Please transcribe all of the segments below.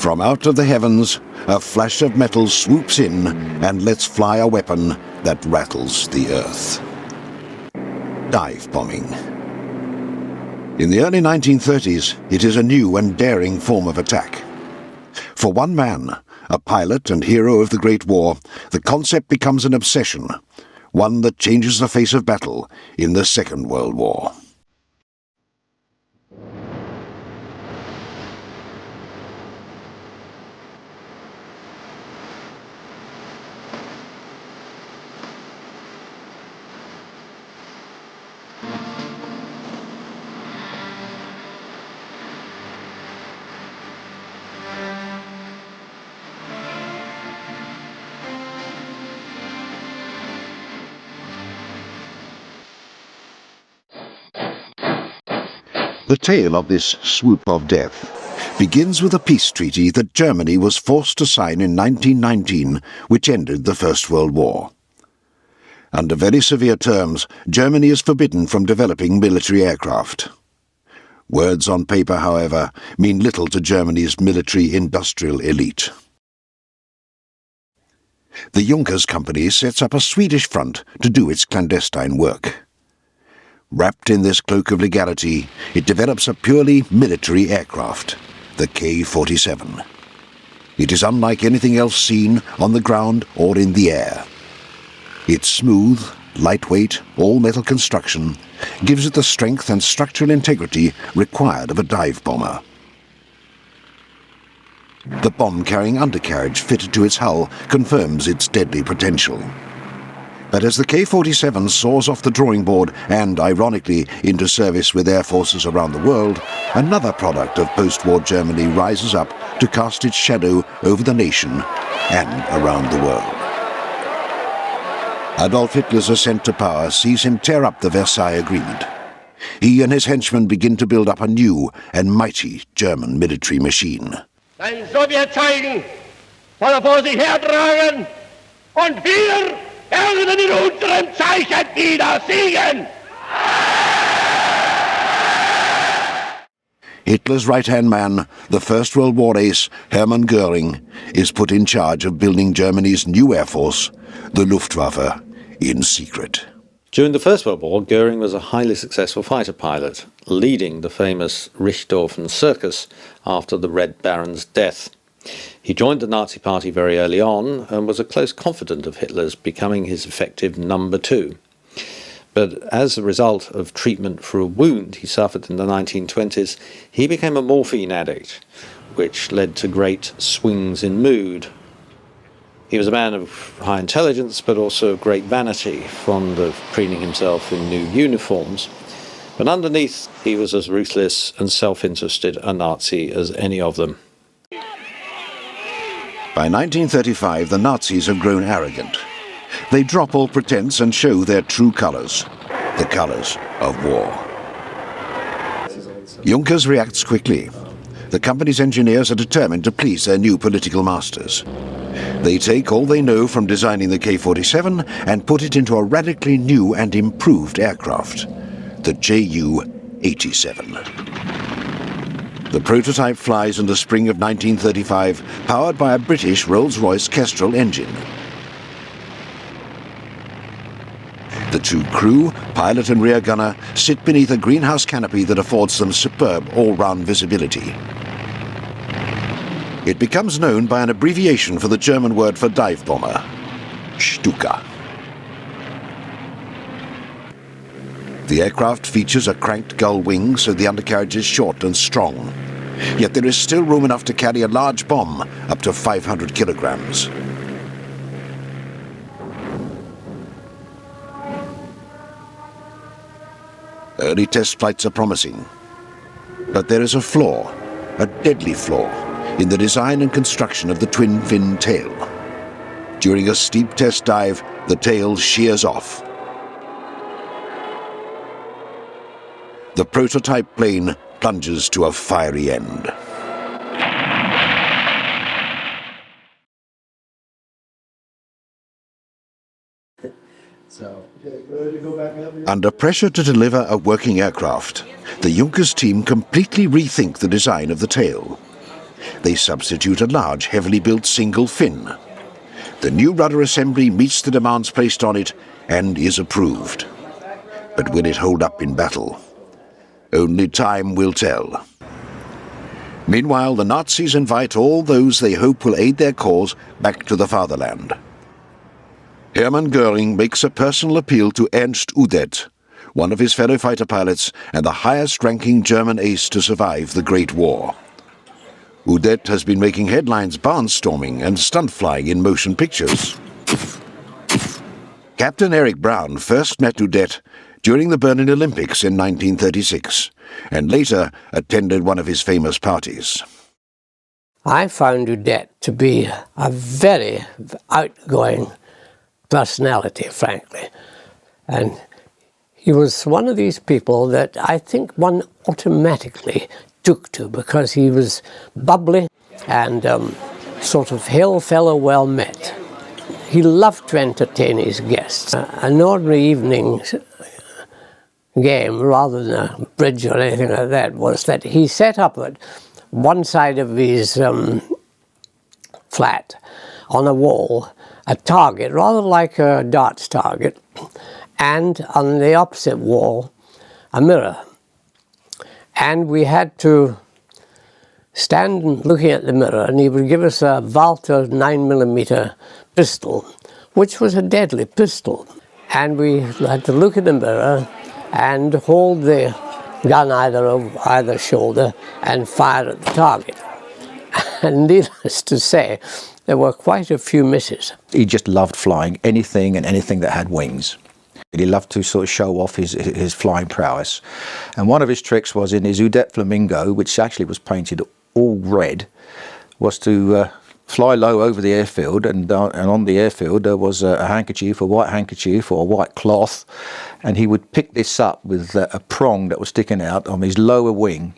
From out of the heavens, a flash of metal swoops in and lets fly a weapon that rattles the earth. Dive bombing. In the early 1930s, it is a new and daring form of attack. For one man, a pilot and hero of the Great War, the concept becomes an obsession, one that changes the face of battle in the Second World War. The tale of this swoop of death begins with a peace treaty that Germany was forced to sign in 1919, which ended the First World War. Under very severe terms, Germany is forbidden from developing military aircraft. Words on paper, however, mean little to Germany's military-industrial elite. The Junkers Company sets up a Swedish front to do its clandestine work. Wrapped in this cloak of legality, it develops a purely military aircraft, the K-47. It is unlike anything else seen on the ground or in the air. Its smooth, lightweight, all-metal construction gives it the strength and structural integrity required of a dive bomber. The bomb-carrying undercarriage fitted to its hull confirms its deadly potential. But as the K-47 soars off the drawing board and, ironically, into service with air forces around the world, another product of post-war Germany rises up to cast its shadow over the nation and around the world. Adolf Hitler's ascent to power sees him tear up the Versailles Agreement. He and his henchmen begin to build up a new and mighty German military machine. Ein Sowjetzeichen soll er vor sich hertragen und wir werden in unserem Zeichen wieder siegen! Hitler's right-hand man, the First World War ace, Hermann Göring, is put in charge of building Germany's new air force, the Luftwaffe, in secret. During the First World War, Göring was a highly successful fighter pilot, leading the famous Richthofen Circus after the Red Baron's death. He joined the Nazi Party very early on and was a close confidant of Hitler's, becoming his effective number two. But as a result of treatment for a wound he suffered in the 1920s, he became a morphine addict, which led to great swings in mood. He was a man of high intelligence, but also of great vanity, fond of preening himself in new uniforms. But underneath, he was as ruthless and self-interested a Nazi as any of them. By 1935, the Nazis have grown arrogant. They drop all pretense and show their true colours, the colours of war. Junkers reacts quickly. The company's engineers are determined to please their new political masters. They take all they know from designing the K-47 and put it into a radically new and improved aircraft, the Ju-87. The prototype flies in the spring of 1935, powered by a British Rolls-Royce Kestrel engine. The two crew, pilot and rear gunner, sit beneath a greenhouse canopy that affords them superb all-round visibility. It becomes known by an abbreviation for the German word for dive bomber, Stuka. The aircraft features a cranked gull wing, so the undercarriage is short and strong. Yet there is still room enough to carry a large bomb, up to 500 kilograms. Early test flights are promising. But there is a flaw, a deadly flaw, in the design and construction of the twin-fin tail. During a steep test dive, the tail shears off. The prototype plane plunges to a fiery end. Under pressure to deliver a working aircraft, the Junkers team completely rethink the design of the tail. They substitute a large, heavily built single fin. The new rudder assembly meets the demands placed on it and is approved. But will it hold up in battle? Only time will tell. Meanwhile, the Nazis invite all those they hope will aid their cause back to the fatherland. Hermann Göring makes a personal appeal to Ernst Udet, one of his fellow fighter pilots and the highest-ranking German ace to survive the Great War. Udet has been making headlines barnstorming and stunt flying in motion pictures. Captain Eric Brown first met Udet during the Berlin Olympics in 1936, and later attended one of his famous parties. I found Udet to be a very outgoing personality, frankly. And he was one of these people that I think one automatically took to, because he was bubbly and sort of hail fellow well met. He loved to entertain his guests. An ordinary evening game, rather than a bridge or anything like that, was that he set up at one side of his flat on a wall a target, rather like a darts target, and on the opposite wall a mirror. And we had to stand looking at the mirror, and he would give us a Walter 9mm pistol, which was a deadly pistol. And we had to look in the mirror and hold the gun over either shoulder and fire at the target. And needless to say, there were quite a few misses. He just loved flying anything and anything that had wings. He loved to sort of show off his flying prowess. And one of his tricks was in his Udet Flamingo, which actually was painted all red, was to fly low over the airfield, and on the airfield there was a handkerchief, a white handkerchief or a white cloth, and he would pick this up with a prong that was sticking out on his lower wing.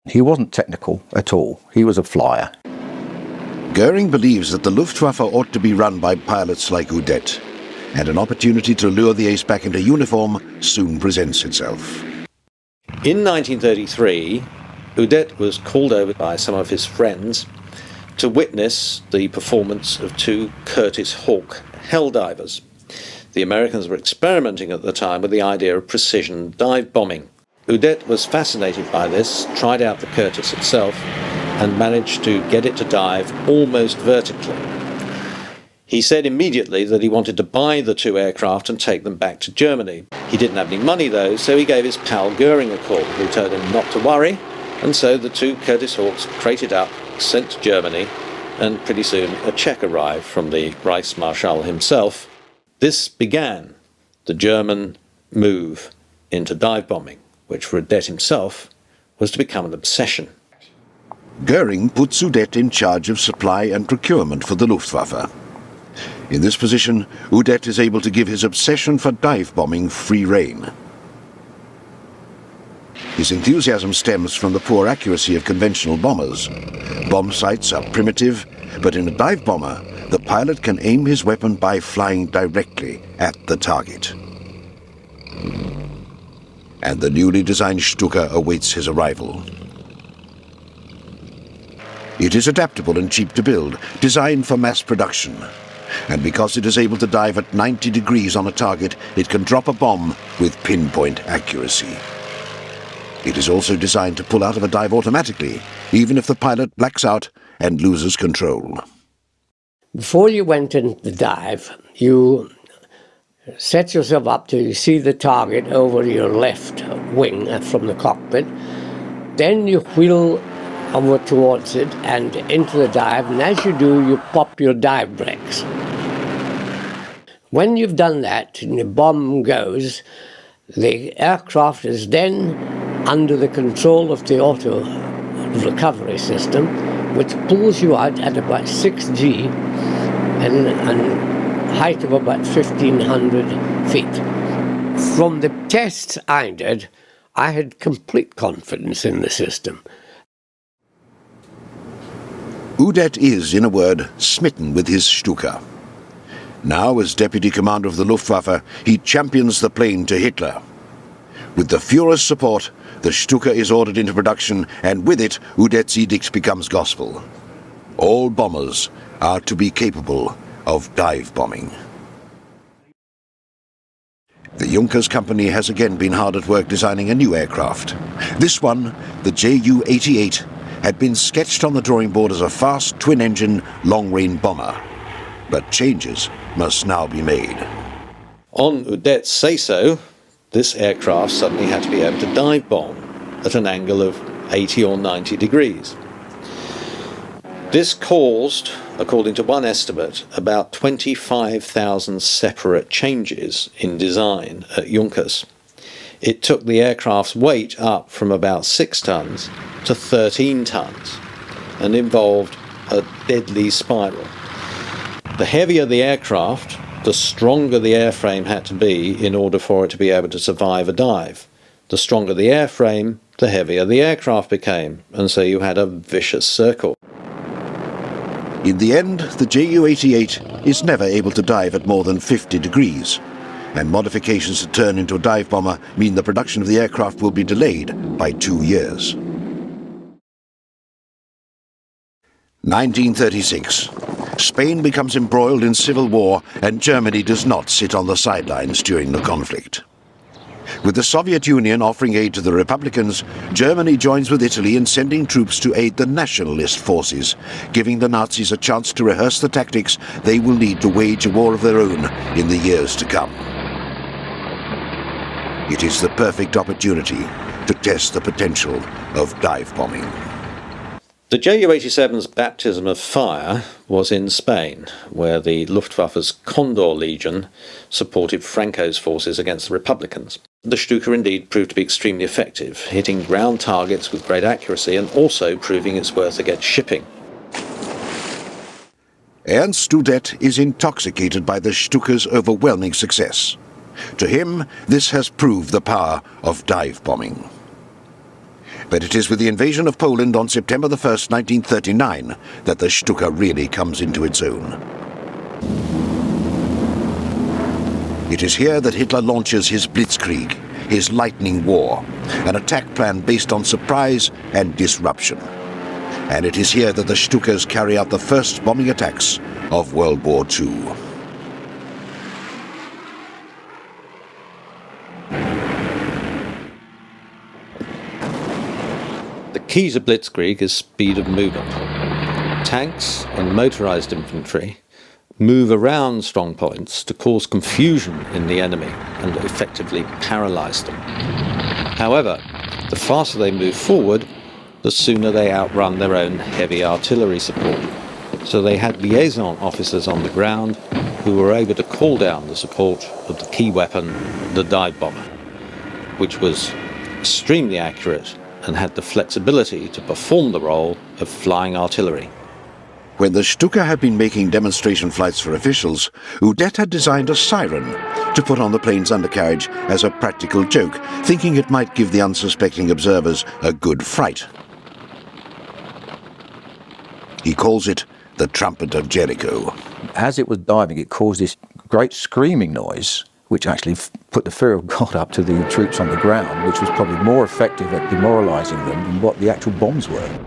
He wasn't technical at all. He was a flyer. Göring believes that the Luftwaffe ought to be run by pilots like Udet, and an opportunity to lure the ace back into uniform soon presents itself. In 1933, Udet was called over by some of his friends to witness the performance of two Curtiss Hawk helldivers. The Americans were experimenting at the time with the idea of precision dive bombing. Udet was fascinated by this, tried out the Curtiss itself, and managed to get it to dive almost vertically. He said immediately that he wanted to buy the two aircraft and take them back to Germany. He didn't have any money though, so he gave his pal Göring a call, who told him not to worry, and so the two Curtiss Hawks crated up, sent to Germany, and pretty soon a check arrived from the Reichsmarschall himself. This began the German move into dive bombing, which for Udet himself was to become an obsession. Göring puts Udet in charge of supply and procurement for the Luftwaffe. In this position, Udet is able to give his obsession for dive bombing free rein. His enthusiasm stems from the poor accuracy of conventional bombers. Bomb sights are primitive, but in a dive bomber, the pilot can aim his weapon by flying directly at the target. And the newly designed Stuka awaits his arrival. It is adaptable and cheap to build, designed for mass production. And because it is able to dive at 90 degrees on a target, it can drop a bomb with pinpoint accuracy. It is also designed to pull out of a dive automatically, even if the pilot blacks out and loses control. Before you went into the dive, you set yourself up till you see the target over your left wing from the cockpit. Then you wheel over towards it and into the dive, and as you do, you pop your dive brakes. When you've done that and the bomb goes, the aircraft is then under the control of the auto recovery system, which pulls you out at about 6G and a height of about 1,500 feet. From the tests I did, I had complete confidence in the system. Udet is, in a word, smitten with his Stuka. Now, as deputy commander of the Luftwaffe, he champions the plane to Hitler. With the Führer's support, the Stuka is ordered into production, and with it, Udet's edict becomes gospel. All bombers are to be capable of dive bombing. The Junkers company has again been hard at work designing a new aircraft. This one, the Ju-88, had been sketched on the drawing board as a fast twin-engine long-range bomber. But changes must now be made. On Udet's say-so, this aircraft suddenly had to be able to dive bomb at an angle of 80 or 90 degrees. This caused, according to one estimate, about 25,000 separate changes in design at Junkers. It took the aircraft's weight up from about 6 tons to 13 tons and involved a deadly spiral. The heavier the aircraft, the stronger the airframe had to be in order for it to be able to survive a dive. The stronger the airframe, the heavier the aircraft became, and so you had a vicious circle. In the end, the Ju-88 is never able to dive at more than 50 degrees, and modifications to turn into a dive bomber mean the production of the aircraft will be delayed by 2 years. 1936. Spain becomes embroiled in civil war, and Germany does not sit on the sidelines during the conflict. With the Soviet Union offering aid to the Republicans, Germany joins with Italy in sending troops to aid the nationalist forces, giving the Nazis a chance to rehearse the tactics they will need to wage a war of their own in the years to come. It is the perfect opportunity to test the potential of dive bombing. The Ju-87's baptism of fire was in Spain, where the Luftwaffe's Condor Legion supported Franco's forces against the Republicans. The Stuka indeed proved to be extremely effective, hitting ground targets with great accuracy and also proving its worth against shipping. Ernst Udet is intoxicated by the Stuka's overwhelming success. To him, this has proved the power of dive bombing. But it is with the invasion of Poland on September the 1st, 1939, that the Stuka really comes into its own. It is here that Hitler launches his Blitzkrieg, his lightning war, an attack plan based on surprise and disruption. And it is here that the Stukas carry out the first bombing attacks of World War II. The key to Blitzkrieg is speed of movement. Tanks and motorized infantry move around strong points to cause confusion in the enemy and effectively paralyze them. However, the faster they move forward, the sooner they outrun their own heavy artillery support. So they had liaison officers on the ground who were able to call down the support of the key weapon, the dive bomber, which was extremely accurate and had the flexibility to perform the role of flying artillery. When the Stuka had been making demonstration flights for officials, Udet had designed a siren to put on the plane's undercarriage as a practical joke, thinking it might give the unsuspecting observers a good fright. He calls it the Trumpet of Jericho. As it was diving, it caused this great screaming noise, which actually put the fear of God up to the troops on the ground, which was probably more effective at demoralizing them than what the actual bombs were.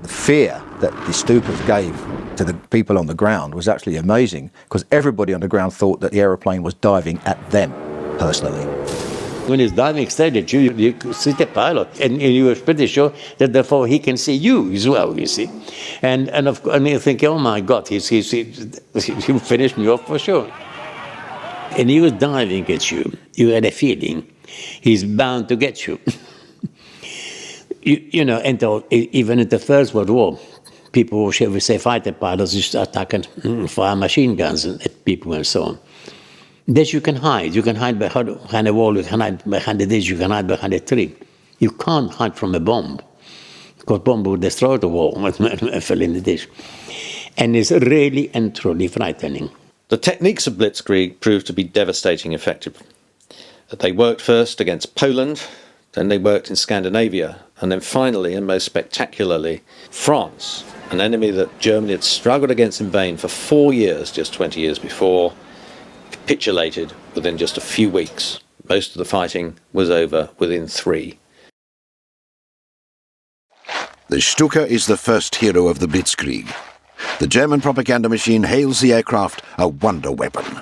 The fear that the Stukas gave to the people on the ground was actually amazing, because everybody on the ground thought that the aeroplane was diving at them personally. When he's diving straight at you, you see the pilot, and you are pretty sure that therefore he can see you as well, you see. And you think, oh my God, he finished me off for sure. And he was diving at you. You had a feeling he's bound to get you. You know, and even in the First World War, people, shall we say, fighter pilots used to attack and fire machine guns at people and so on. This you can hide. You can hide behind a wall, you can hide behind a ditch, you can hide behind a tree. You can't hide from a bomb, because bomb would destroy the wall and fell in the ditch. And it's really and truly frightening. The techniques of Blitzkrieg proved to be devastating effective. They worked first against Poland, then they worked in Scandinavia, and then finally, and most spectacularly, France, an enemy that Germany had struggled against in vain for 4 years, just 20 years before, capitulated within just a few weeks Most of the fighting was over within 3. The Stuka is the first hero of the Blitzkrieg. The German propaganda machine hails the aircraft a wonder weapon.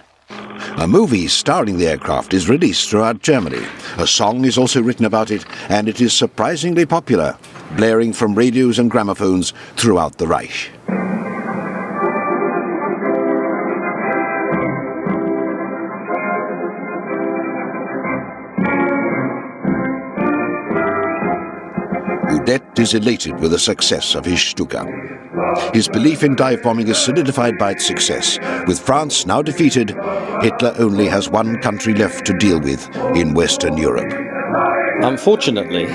A movie starring the aircraft is released throughout Germany. A song is also written about it, and it is surprisingly popular, blaring from radios and gramophones throughout the Reich. Udet is elated with the success of his Stuka. His belief in dive bombing is solidified by its success. With France now defeated, Hitler only has one country left to deal with in Western Europe. Unfortunately,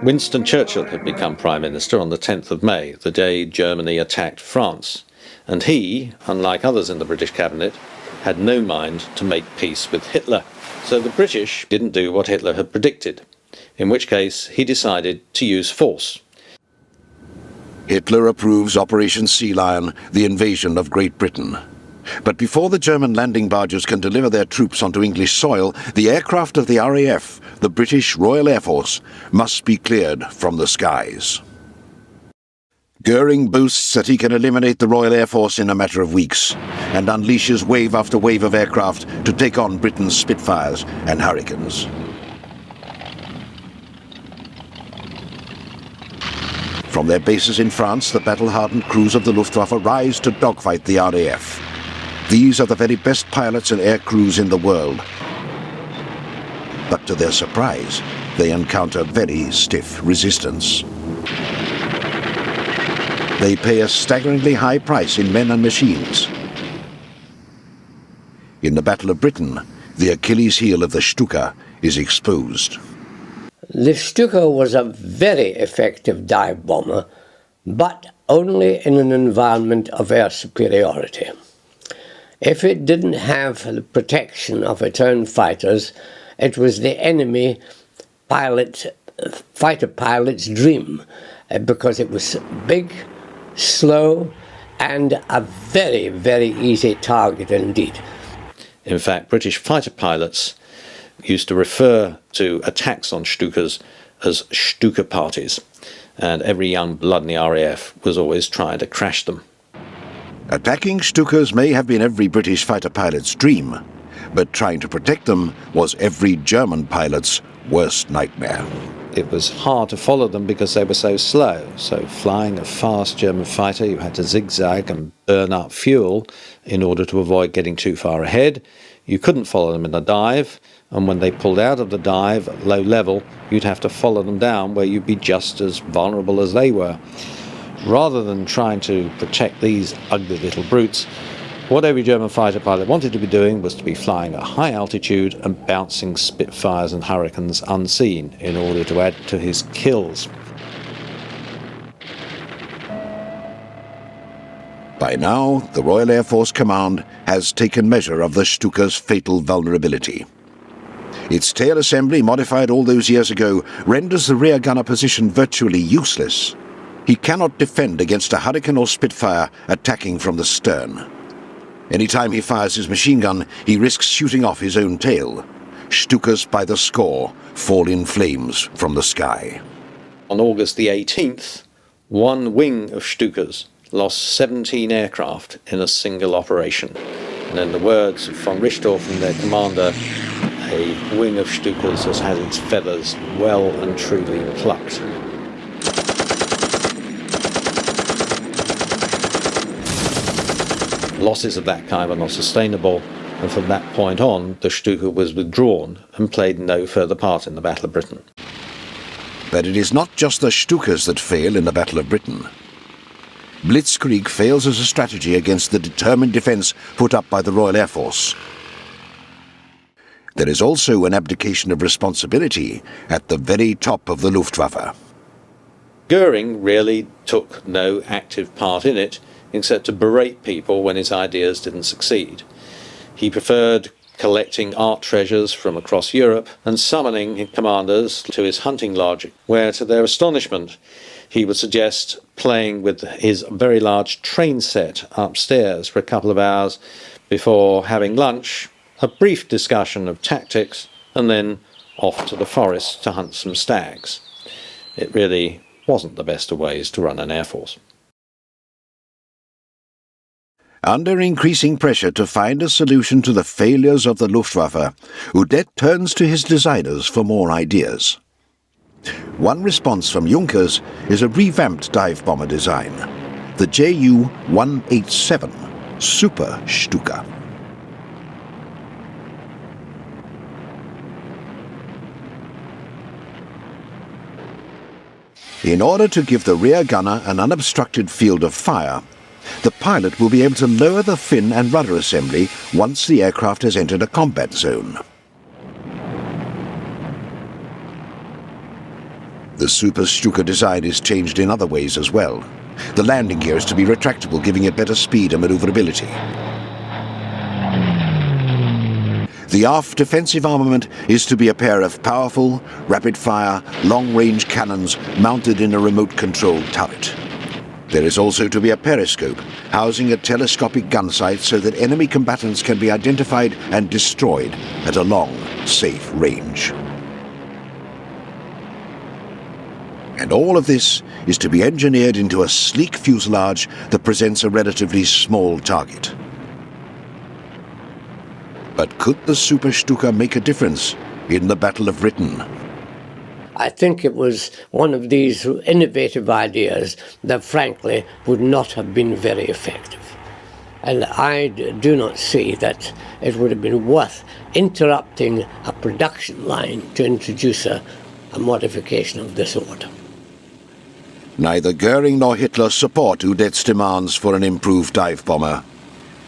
Winston Churchill had become Prime Minister on the 10th of May, the day Germany attacked France. And he, unlike others in the British cabinet, had no mind to make peace with Hitler. So the British didn't do what Hitler had predicted, in which case he decided to use force. Hitler approves Operation Sea Lion, the invasion of Great Britain. But before the German landing barges can deliver their troops onto English soil, the aircraft of the RAF, the British Royal Air Force, must be cleared from the skies. Goering boasts that he can eliminate the Royal Air Force in a matter of weeks, and unleashes wave after wave of aircraft to take on Britain's Spitfires and Hurricanes. From their bases in France, the battle-hardened crews of the Luftwaffe rise to dogfight the RAF. These are the very best pilots and air crews in the world. But to their surprise, they encounter very stiff resistance. They pay a staggeringly high price in men and machines. In the Battle of Britain, the Achilles heel of the Stuka is exposed. The Stuka was a very effective dive bomber, but only in an environment of air superiority. If it didn't have the protection of its own fighters, it was the enemy fighter pilot's dream, because it was big, slow, and a very, very easy target indeed. In fact, British fighter pilots used to refer to attacks on Stukas as Stuka parties, and every young blood in the RAF was always trying to crash them. Attacking Stukas may have been every British fighter pilot's dream, but trying to protect them was every German pilot's worst nightmare. It was hard to follow them because they were so slow, so flying a fast German fighter you had to zigzag and burn up fuel in order to avoid getting too far ahead. You couldn't follow them in a dive, and when they pulled out of the dive at low level, you'd have to follow them down where you'd be just as vulnerable as they were. Rather than trying to protect these ugly little brutes, what every German fighter pilot wanted to be doing was to be flying at high altitude and bouncing Spitfires and Hurricanes unseen in order to add to his kills. By now, the Royal Air Force Command has taken measure of the Stuka's fatal vulnerability. Its tail assembly, modified all those years ago, renders the rear gunner position virtually useless. He cannot defend against a Hurricane or Spitfire attacking from the stern. Anytime he fires his machine gun, he risks shooting off his own tail. Stukas by the score fall in flames from the sky. On August the 18th, one wing of Stukas lost 17 aircraft in a single operation. And in the words of von Richthofen and their commander, a wing of Stukas has had its feathers well and truly plucked. Losses of that kind were not sustainable, and from that point on, the Stuka was withdrawn and played no further part in the Battle of Britain. But it is not just the Stukas that fail in the Battle of Britain. Blitzkrieg fails as a strategy against the determined defense put up by the Royal Air Force. There is also an abdication of responsibility at the very top of the Luftwaffe. Goering really took no active part in it, except to berate people when his ideas didn't succeed. He preferred collecting art treasures from across Europe and summoning commanders to his hunting lodge, where, to their astonishment, he would suggest playing with his very large train set upstairs for a couple of hours before having lunch, a brief discussion of tactics, and then off to the forest to hunt some stags. It really wasn't the best of ways to run an air force. Under increasing pressure to find a solution to the failures of the Luftwaffe, Udet turns to his designers for more ideas. One response from Junkers is a revamped dive bomber design, the Ju-187 Super Stuka. In order to give the rear gunner an unobstructed field of fire, the pilot will be able to lower the fin and rudder assembly once the aircraft has entered a combat zone. The Super Stuka design is changed in other ways as well. The landing gear is to be retractable, giving it better speed and maneuverability. The aft defensive armament is to be a pair of powerful, rapid-fire, long-range cannons mounted in a remote-controlled turret. There is also to be a periscope, housing a telescopic gun sight so that enemy combatants can be identified and destroyed at a long, safe range. And all of this is to be engineered into a sleek fuselage that presents a relatively small target. But could the Super Stuka make a difference in the Battle of Britain? I think it was one of these innovative ideas that frankly would not have been very effective. And I do not see that it would have been worth interrupting a production line to introduce a modification of this order. Neither Goering nor Hitler support Udet's demands for an improved dive bomber,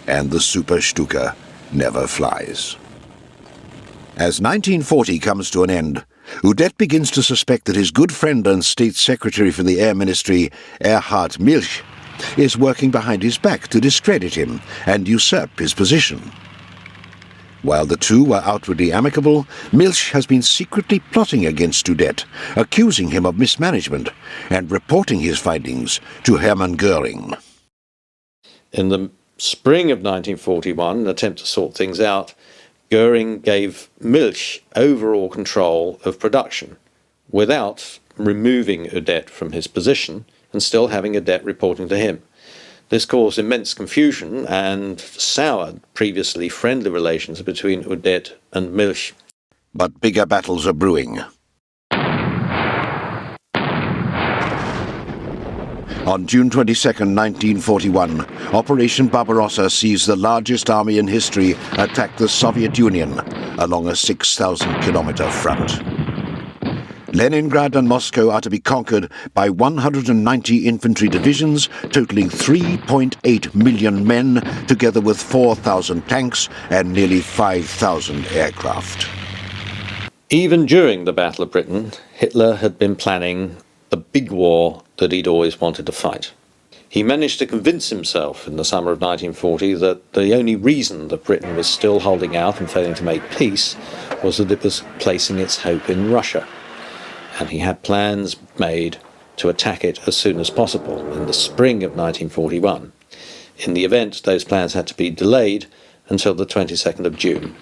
and the Super Stuka never flies. As 1940 comes to an end, Udet begins to suspect that his good friend and State Secretary for the Air Ministry, Erhard Milch, is working behind his back to discredit him and usurp his position. While the two were outwardly amicable, Milch has been secretly plotting against Udet, accusing him of mismanagement and reporting his findings to Hermann Goering. In the spring of 1941, in an attempt to sort things out, Goering gave Milch overall control of production without removing Udet from his position and still having Udet reporting to him. This caused immense confusion and soured previously friendly relations between Udet and Milch. But bigger battles are brewing. On June 22, 1941, Operation Barbarossa sees the largest army in history attack the Soviet Union along a 6,000-kilometer front. Leningrad and Moscow are to be conquered by 190 infantry divisions, totaling 3.8 million men, together with 4,000 tanks and nearly 5,000 aircraft. Even during the Battle of Britain, Hitler had been planning the big war that he'd always wanted to fight. He managed to convince himself in the summer of 1940 that the only reason that Britain was still holding out and failing to make peace was that it was placing its hope in Russia. And he had plans made to attack it as soon as possible in the spring of 1941. In the event, those plans had to be delayed until the 22nd of June,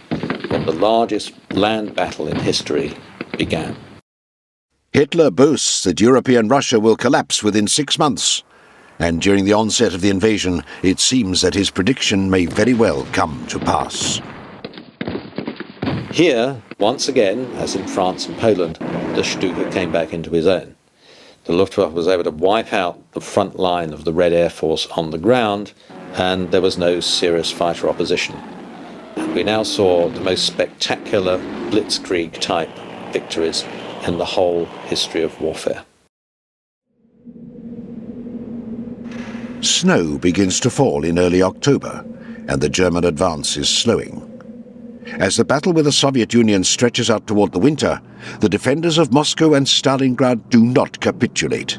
when the largest land battle in history began. Hitler boasts that European Russia will collapse within 6 months, and during the onset of the invasion, it seems that his prediction may very well come to pass. Here, once again, as in France and Poland, the Stuka came back into his own. The Luftwaffe was able to wipe out the front line of the Red Air Force on the ground, and there was no serious fighter opposition. We now saw the most spectacular Blitzkrieg-type victories in the whole history of warfare. Snow begins to fall in early October, and the German advance is slowing. As the battle with the Soviet Union stretches out toward the winter, the defenders of Moscow and Stalingrad do not capitulate,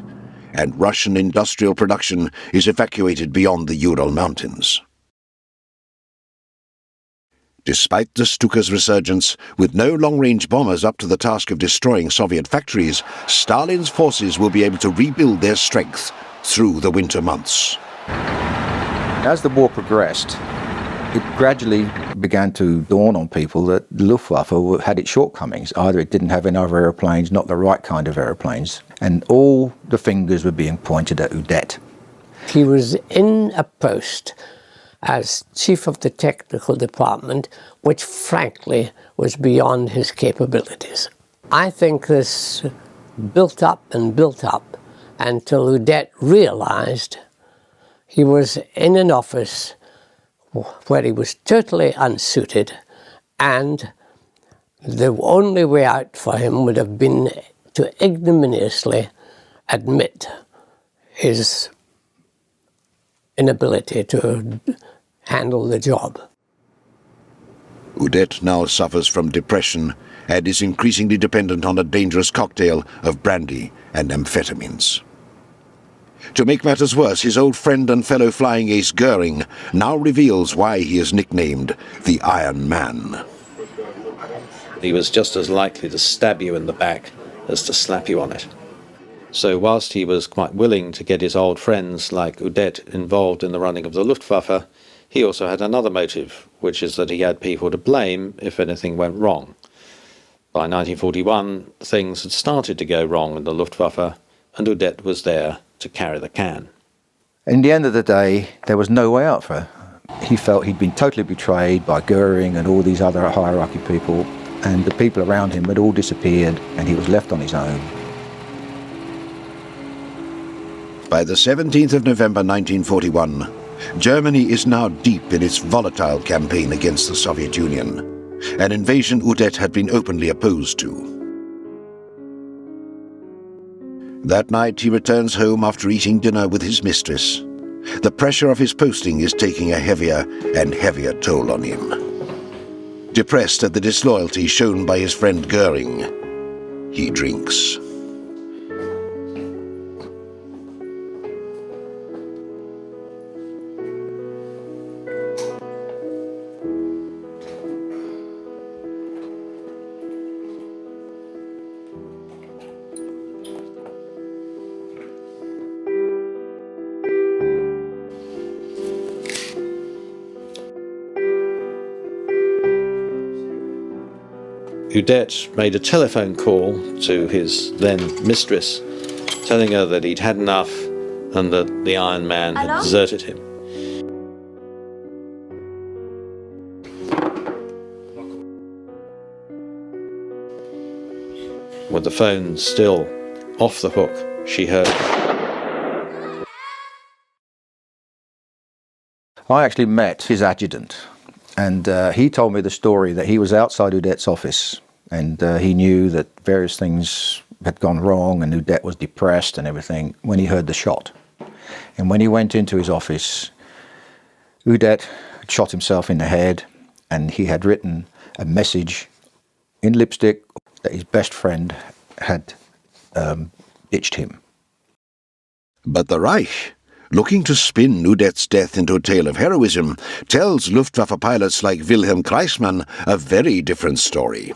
and Russian industrial production is evacuated beyond the Ural Mountains. Despite the Stuka's resurgence, with no long-range bombers up to the task of destroying Soviet factories, Stalin's forces will be able to rebuild their strength through the winter months. As the war progressed, It gradually began to dawn on people that the Luftwaffe had its shortcomings. Either it didn't have enough aeroplanes, not the right kind of aeroplanes, and all the fingers were being pointed at Udet. He was in a post as chief of the technical department, which frankly was beyond his capabilities. I think this built up until Udet realized he was in an office where he was totally unsuited, and the only way out for him would have been to ignominiously admit his inability to handle the job. Udet now suffers from depression and is increasingly dependent on a dangerous cocktail of brandy and amphetamines. To make matters worse, his old friend and fellow flying ace Goering now reveals why he is nicknamed the Iron Man. He was just as likely to stab you in the back as to slap you on it. So whilst he was quite willing to get his old friends like Udet involved in the running of the Luftwaffe, he also had another motive, which is that he had people to blame if anything went wrong. By 1941, things had started to go wrong in the Luftwaffe, and Udet was there to carry the can. In the end of the day, there was no way out for him. He felt he'd been totally betrayed by Goering and all these other hierarchy people, and the people around him had all disappeared, and he was left on his own. By the 17th of November 1941, Germany is now deep in its volatile campaign against the Soviet Union, an invasion Udet had been openly opposed to. That night he returns home after eating dinner with his mistress. The pressure of his posting is taking a heavier and heavier toll on him. Depressed at the disloyalty shown by his friend Goering, he drinks. Udet made a telephone call to his then mistress, telling her that he'd had enough and that the Iron Man had deserted him. With the phone still off the hook, she heard. I actually met his adjutant, and he told me the story that he was outside Udet's office, and he knew that various things had gone wrong and Udet was depressed and everything when he heard the shot. And when he went into his office, Udet had shot himself in the head, and he had written a message in lipstick that his best friend had ditched him. But the Reich, looking to spin Udet's death into a tale of heroism, tells Luftwaffe pilots like Wilhelm Kreismann a very different story.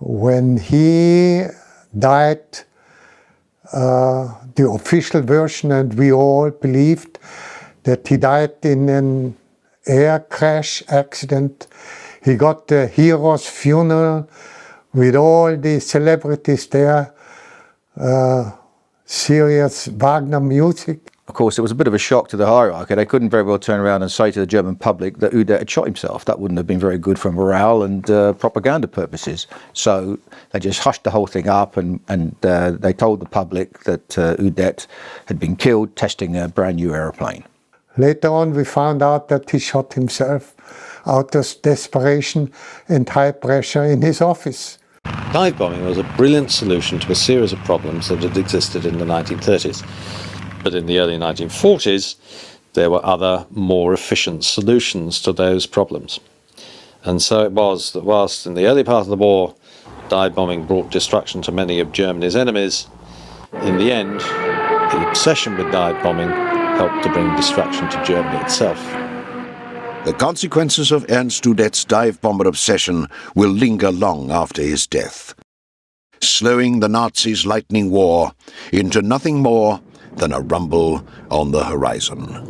When he died, the official version, and we all believed that he died in an air crash accident. He got the hero's funeral with all the celebrities there, serious Wagner music. Of course, it was a bit of a shock to the hierarchy. They couldn't very well turn around and say to the German public that Udet had shot himself. That wouldn't have been very good for morale and propaganda purposes. So they just hushed the whole thing up, and they told the public that Udet had been killed testing a brand new aeroplane. Later on, we found out that he shot himself out of desperation and high pressure in his office. Dive bombing was a brilliant solution to a series of problems that had existed in the 1930s. But in the early 1940s, there were other, more efficient solutions to those problems. And so it was that whilst in the early part of the war, dive bombing brought destruction to many of Germany's enemies, in the end, the obsession with dive bombing helped to bring destruction to Germany itself. The consequences of Ernst Udet's dive bomber obsession will linger long after his death, slowing the Nazis' lightning war into nothing more than a rumble on the horizon.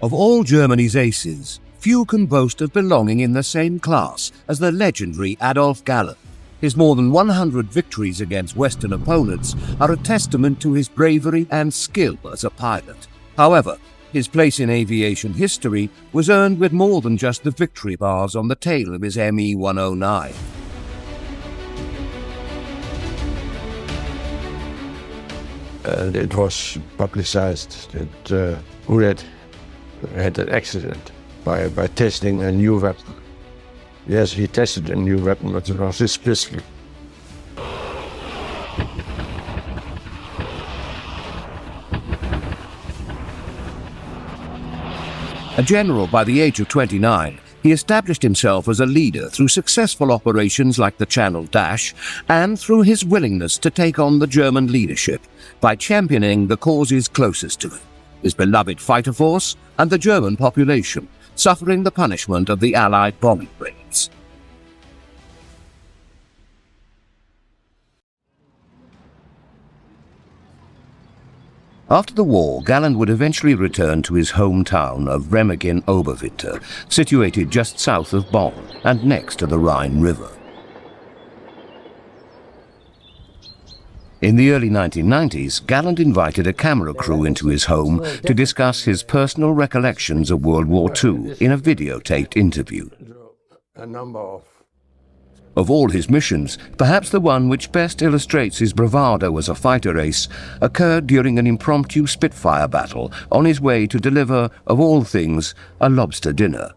Of all Germany's aces, few can boast of belonging in the same class as the legendary Adolf Galland. His more than 100 victories against Western opponents are a testament to his bravery and skill as a pilot. However, his place in aviation history was earned with more than just the victory bars on the tail of his Me-109. It was publicized that Udet had an accident by testing a new weapon. Yes, he tested a new weapon, but it was his pistol. A general by the age of 29, he established himself as a leader through successful operations like the Channel Dash and through his willingness to take on the German leadership by championing the causes closest to him, his beloved fighter force and the German population, suffering the punishment of the Allied bombing raids. After the war, Galland would eventually return to his hometown of Remagen-Oberwinter, situated just south of Bonn and next to the Rhine River. In the early 1990s, Galland invited a camera crew into his home to discuss his personal recollections of World War II in a videotaped interview. Of all his missions, perhaps the one which best illustrates his bravado as a fighter ace occurred during an impromptu Spitfire battle on his way to deliver, of all things, a lobster dinner.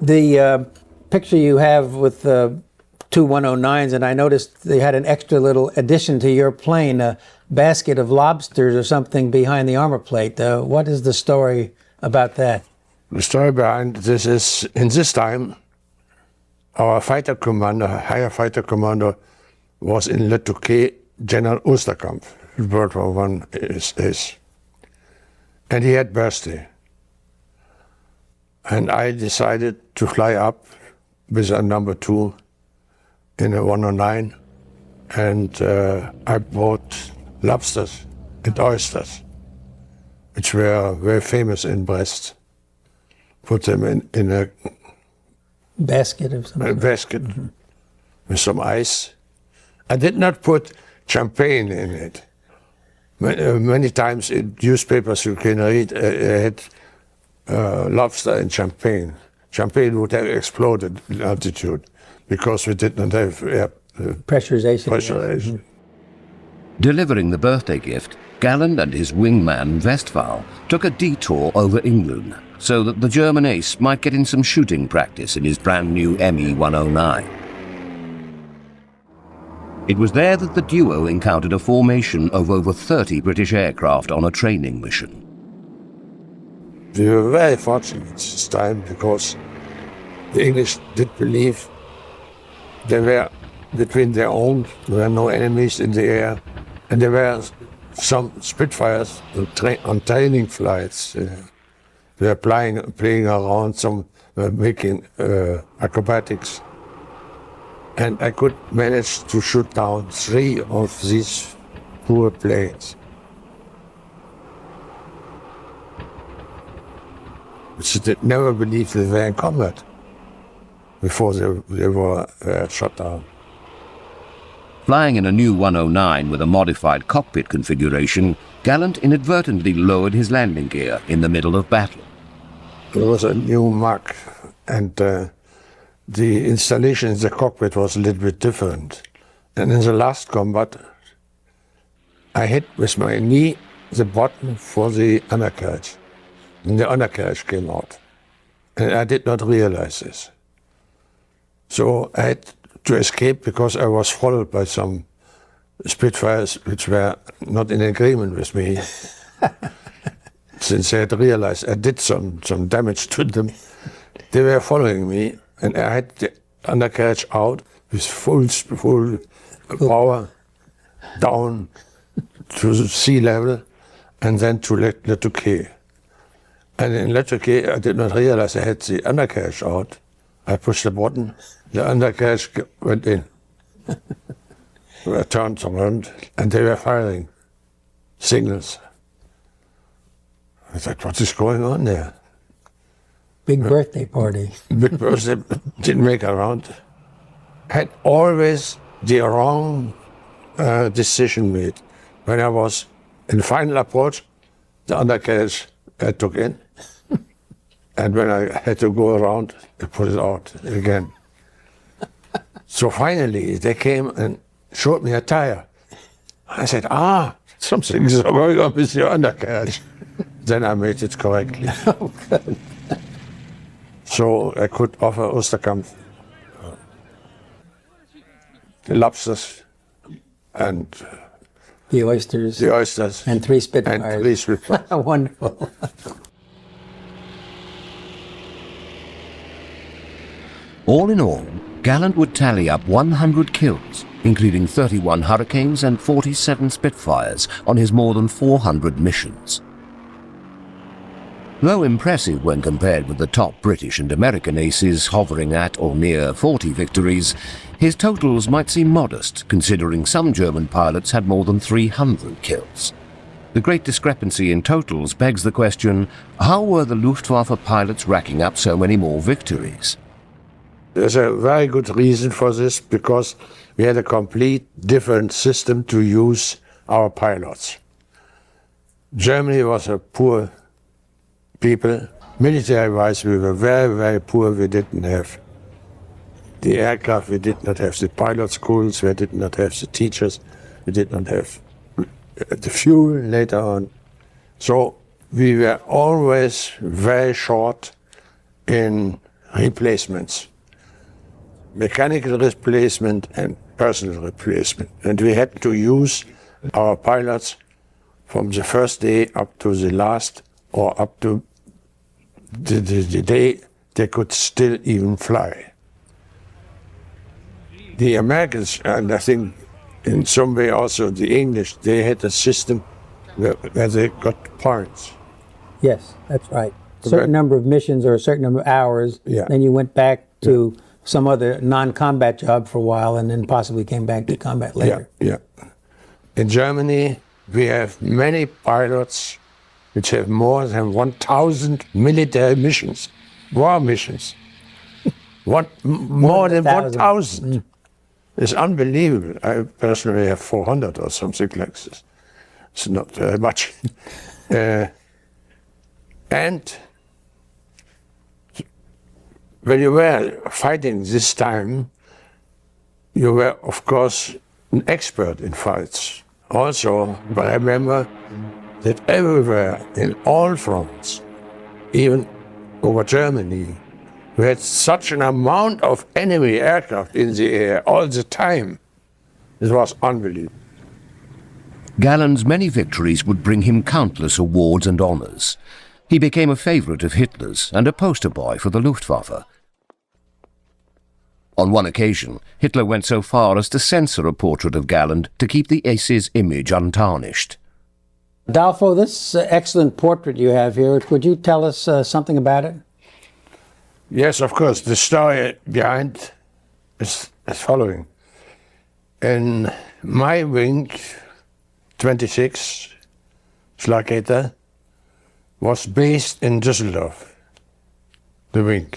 The picture you have with the two 109s, and I noticed they had an extra little addition to your plane, a basket of lobsters or something behind the armor plate. What is the story about that? The story behind this is, in this time, our fighter commander, higher fighter commander, was in Luftwaffe General Ernst World War I is. And he had birthday. And I decided to fly up with a number 2 in a 109, and I bought lobsters and oysters, which were very famous in Brest. Put them in a basket of something. A basket with some ice. I did not put champagne in it. Many times in newspapers you can read had lobster and champagne. Champagne would have exploded in altitude because we did not have pressurization. Delivering the birthday gift, Galland and his wingman Westphal took a detour over England so that the German ace might get in some shooting practice in his brand new Me-109. It was there that the duo encountered a formation of over 30 British aircraft on a training mission. We were very fortunate this time because the English did believe they were between their own, there were no enemies in the air, and there were some Spitfires on training flights. They were playing around, some were making acrobatics. And I could manage to shoot down 3 of these poor planes. Which they never believed they were in combat before they were shot down. Flying in a new 109 with a modified cockpit configuration, Galland inadvertently lowered his landing gear in the middle of battle. It was a new Mach, and the installation in the cockpit was a little bit different. And in the last combat, I hit with my knee the bottom for the undercarriage. And the undercarriage came out. And I did not realize this. So I had to escape because I was followed by some Spitfires which were not in agreement with me. Since I had realized I did some damage to them, they were following me, and I had the undercarriage out with full power down to the sea level and then to Luftwaffe. And in Luftwaffe, I did not realize I had the undercarriage out. I pushed the button, the undercarriage went in. I turned around, and they were firing signals. I thought, what is going on there? Big birthday party. big birthday didn't make around, had always the wrong decision made. When I was in the final approach, the undercarriage I took in, and when I had to go around, I put it out again. So finally, they came and showed me a tire. I said, something's going on with your undercarriage. Then I made it correctly. Oh, good. So I could offer Osterkamp the lobsters and The oysters. the oysters. And 3 Spitfires. And 3 Spitfires. Wonderful. All in all, Gallant would tally up 100 kills, including 31 Hurricanes and 47 Spitfires on his more than 400 missions. Though impressive when compared with the top British and American aces hovering at or near 40 victories, his totals might seem modest considering some German pilots had more than 300 kills. The great discrepancy in totals begs the question, how were the Luftwaffe pilots racking up so many more victories? There's a very good reason for this, because we had a complete different system to use our pilots. Germany was a poor people. Military-wise, we were very, very poor. We didn't have the aircraft, we did not have the pilot schools, we did not have the teachers, we did not have the fuel later on. So we were always very short in replacements. Mechanical replacement and personal replacement. And we had to use our pilots from the first day up to the last, or up to the day they could still even fly. The Americans, and I think in some way also the English, they had a system where they got points. Yes, that's right. A certain number of missions or a certain number of hours, Yeah. then you went back to some other non-combat job for a while and then possibly came back to combat later. Yeah. In Germany, we have many pilots which have more than 1,000 military missions, war missions. More than 1,000. It's unbelievable. I personally have 400 or something like this. It's not very much. And when you were fighting this time, you were, of course, an expert in fights. Also, but I remember that everywhere, in all fronts, even over Germany, we had such an amount of enemy aircraft in the air all the time. It was unbelievable. Gallant's many victories would bring him countless awards and honours. He became a favourite of Hitler's and a poster boy for the Luftwaffe. On one occasion, Hitler went so far as to censor a portrait of Gallant to keep the ace's image untarnished. Adolfo, this excellent portrait you have here, could you tell us something about it? Yes, of course. The story behind is as following. In my wing, 26, Slaggater, was based in Düsseldorf, the wing.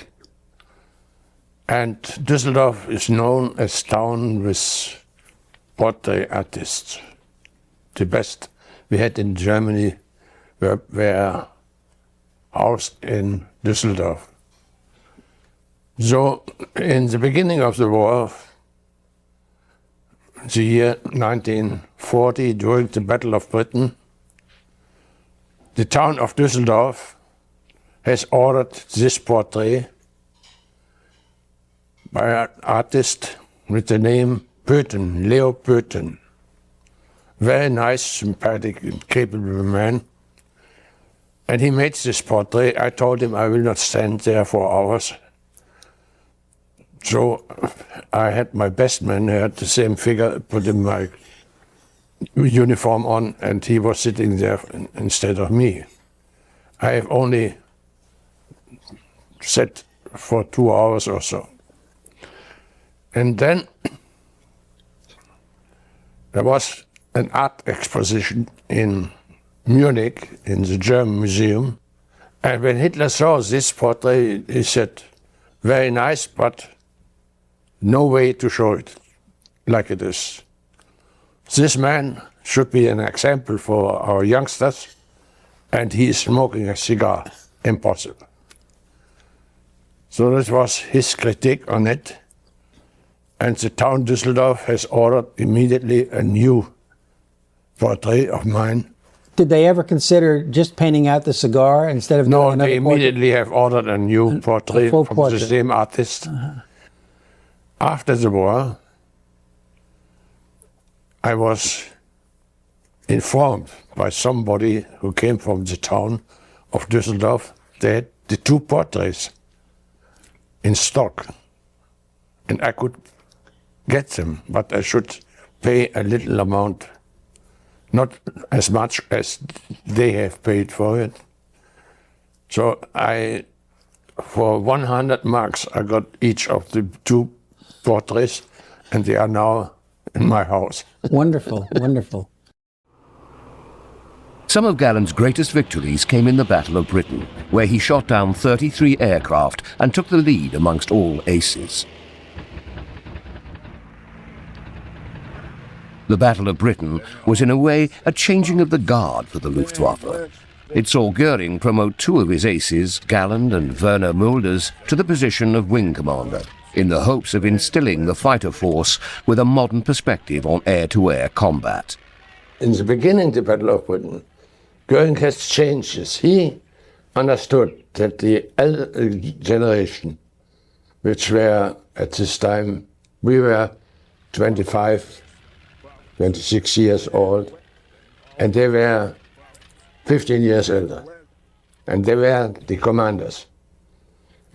And Düsseldorf is known as town with portrait artists. The best we had in Germany were housed in Düsseldorf. So in the beginning of the war, the year 1940, during the Battle of Britain, the town of Düsseldorf has ordered this portrait by an artist with the name Pöten, Leo Pöten. Very nice, sympathetic, and capable man. And he made this portrait. I told him I will not stand there for hours. So I had my best man, who had the same figure, put in my uniform on, and he was sitting there instead of me. I have only sat for 2 hours or so. And then there was an art exposition in Munich, in the German Museum, And when Hitler saw this portrait, he said, very nice, but no way to show it like it is. This man should be an example for our youngsters, and he is smoking a cigar. Impossible. So that was his critique on it. And the town Düsseldorf has ordered immediately a new portrait of mine. Did they ever consider just painting out the cigar instead of No, doing another they immediately have ordered a new portrait full from portrait. the same artist. After the war, I was informed by somebody who came from the town of Düsseldorf that the two portraits in stock, and I could get them, but I should pay a little amount, not as much as they have paid for it. So for 100 marks, I got each of the two portraits, and they are now in my house. Wonderful, wonderful. Some of Gallen's greatest victories came in the Battle of Britain, where he shot down 33 aircraft and took the lead amongst all aces. The Battle of Britain was in a way a changing of the guard for the Luftwaffe. It saw Goering promote two of his aces, Galland and Werner Mulders, to the position of wing commander, in the hopes of instilling the fighter force with a modern perspective on air-to-air combat. In the beginning of the Battle of Britain, Goering has changes. He understood that the elder generation, which were at this time, we were 25, 26 years old, and they were 15 years older, and they were the commanders.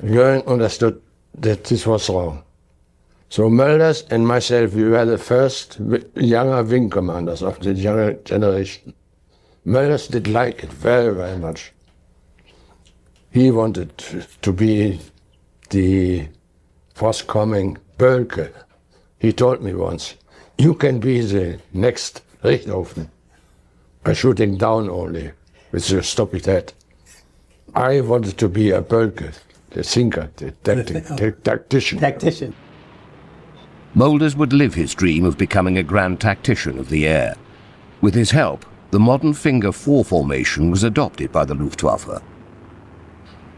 Goering understood that this was wrong. So Mulders and myself, we were the first younger wing commanders of the younger generation. Mulders did like it very, very much. He wanted to be the forthcoming Bölke. He told me once, you can be the next Richthofen by shooting down only with your stupid head. I wanted to be a Bölke, the thinker, the tactician. Tactician. Mulders would live his dream of becoming a grand tactician of the air. With his help, the modern finger 4 formation was adopted by the Luftwaffe.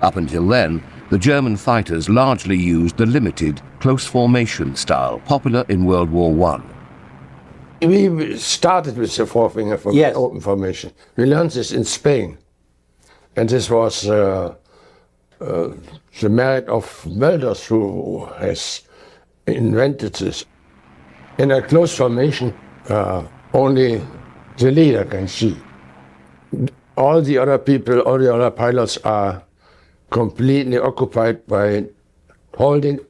Up until then, the German fighters largely used the limited, close formation style popular in World War I. We started with the four-finger open formation. We learned this in Spain. And this was the merit of Mulders, who has invented this. In a close formation, only the leader can see. All the other people, all the other pilots are completely occupied by holding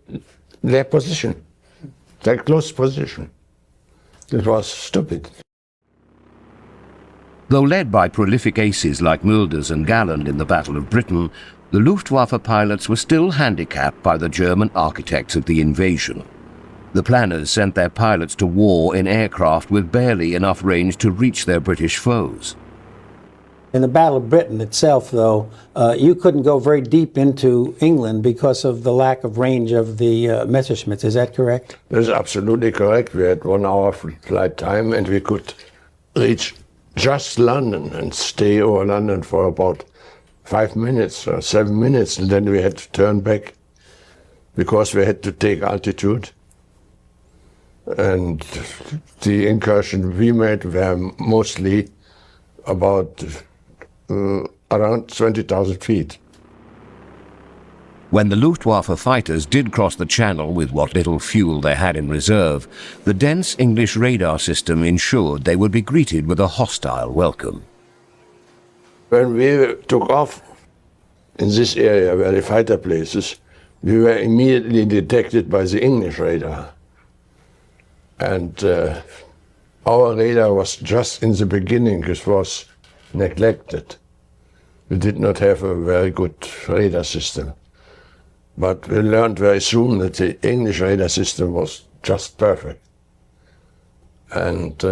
their position, their close position. It was stupid. Though led by prolific aces like Mulders and Galland in the Battle of Britain, the Luftwaffe pilots were still handicapped by the German architects of the invasion. The planners sent their pilots to war in aircraft with barely enough range to reach their British foes. In the Battle of Britain itself, though, you couldn't go very deep into England because of the lack of range of the Messerschmitts. Is that correct? That's absolutely correct. We had 1 hour flight time, and we could reach just London and stay over London for about 5 minutes or 7 minutes, and then we had to turn back because we had to take altitude. And the incursion we made were mostly about around 20,000 feet. When the Luftwaffe fighters did cross the Channel with what little fuel they had in reserve, the dense English radar system ensured they would be greeted with a hostile welcome. When we took off in this area where the fighter places, we were immediately detected by the English radar. And our radar was just in the beginning, it was neglected. We did not have a very good radar system. But we learned very soon that the English radar system was just perfect. And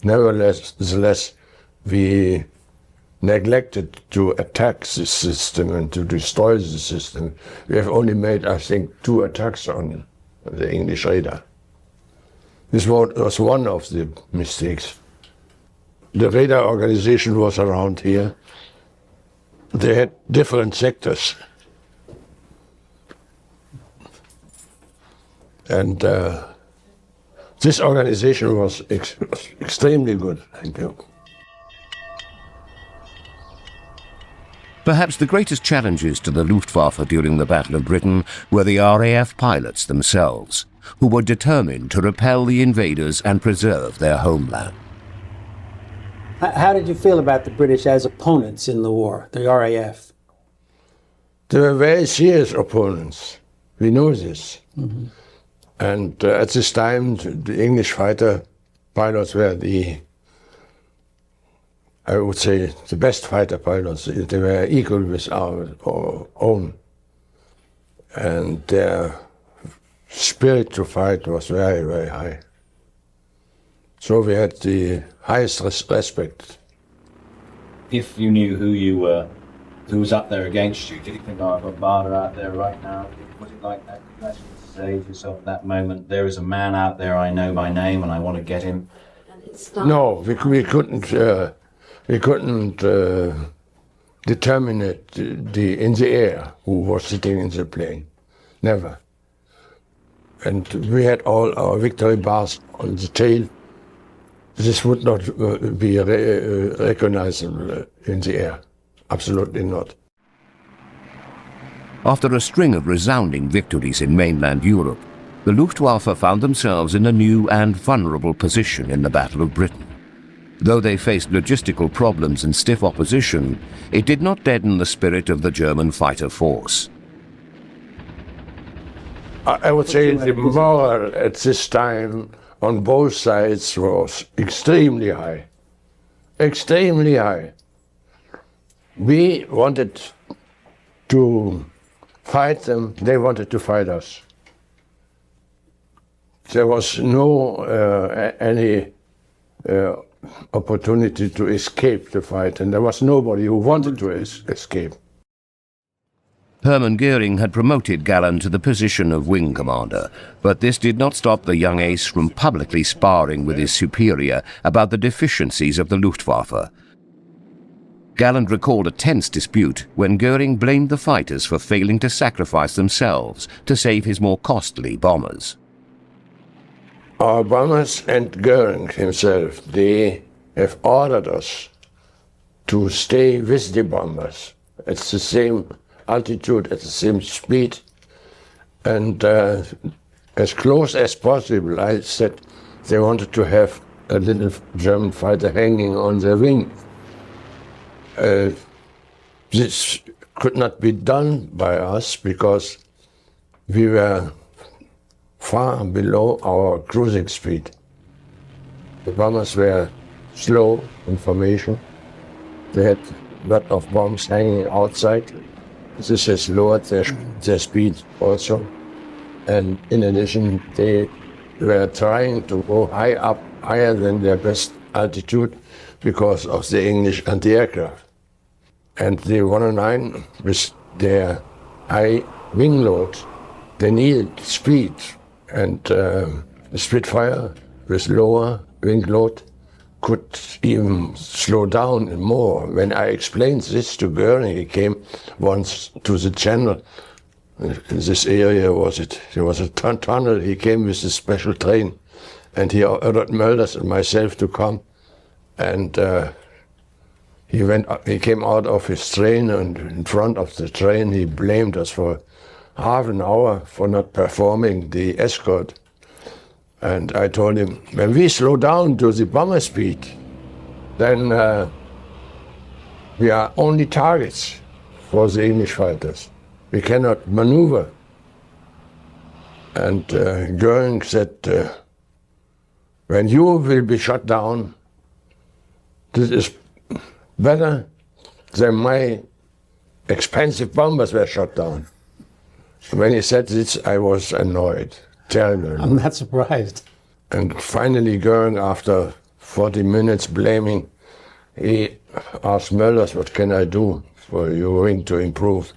nevertheless, we neglected to attack the system and to destroy the system. We have only made, I think, 2 attacks on the English radar. This was one of the mistakes. The radar organization was around here. They had different sectors. And this organization was extremely good, thank you. Perhaps the greatest challenges to the Luftwaffe during the Battle of Britain were the RAF pilots themselves, who were determined to repel the invaders and preserve their homeland. How did you feel about the British as opponents in the war, the RAF? They were very serious opponents. We know this. Mm-hmm. And at this time, the English fighter pilots were I would say, the best fighter pilots. They were equal with our own. And their spirit to fight was very, very high. So we had the highest respect. If you knew who you were, who was up there against you, did you think, oh, I've got Barter out there right now? Was it like that? Did you actually say to yourself at that moment, there is a man out there I know by name and I want to get him? No, we couldn't. We couldn't determine it in the air who was sitting in the plane. Never. And we had all our victory bars on the tail. This would not be recognizable in the air. Absolutely not. After a string of resounding victories in mainland Europe, the Luftwaffe found themselves in a new and vulnerable position in the Battle of Britain. Though they faced logistical problems and stiff opposition, it did not deaden the spirit of the German fighter force. I would say the morale at this time on both sides was extremely high. Extremely high. We wanted to fight them, they wanted to fight us. There was no any opportunity to escape the fight, and there was nobody who wanted to escape. Hermann Goering had promoted Galland to the position of wing commander, but this did not stop the young ace from publicly sparring with his superior about the deficiencies of the Luftwaffe. Galland recalled a tense dispute when Goering blamed the fighters for failing to sacrifice themselves to save his more costly bombers. Our bombers and Goering himself, they have ordered us to stay with the bombers at the same altitude, at the same speed, and as close as possible. I said they wanted to have a little German fighter hanging on their wing. This could not be done by us because we were far below our cruising speed. The bombers were slow in formation. They had a lot of bombs hanging outside. This has lowered their speed also. And in addition, they were trying to go higher than their best altitude because of the English anti-aircraft. And the 109, with their high wing load, they needed speed. And the Spitfire, with lower wing load, could even slow down more. When I explained this to Goering, he came once to the channel. In this area there was a tunnel. He came with a special train, and he ordered Mölders and myself to come. And he came out of his train, and in front of the train he blamed us for half an hour for not performing the escort. And I told him, when we slow down to the bomber speed, then we are only targets for the English fighters. We cannot maneuver. And Goering said, when you will be shot down, this is better than my expensive bombers were shot down. When he said this, I was annoyed. Terrible. I'm not surprised. And finally Goering, after 40 minutes blaming, he asked Möllers, what can I do for your wing to improve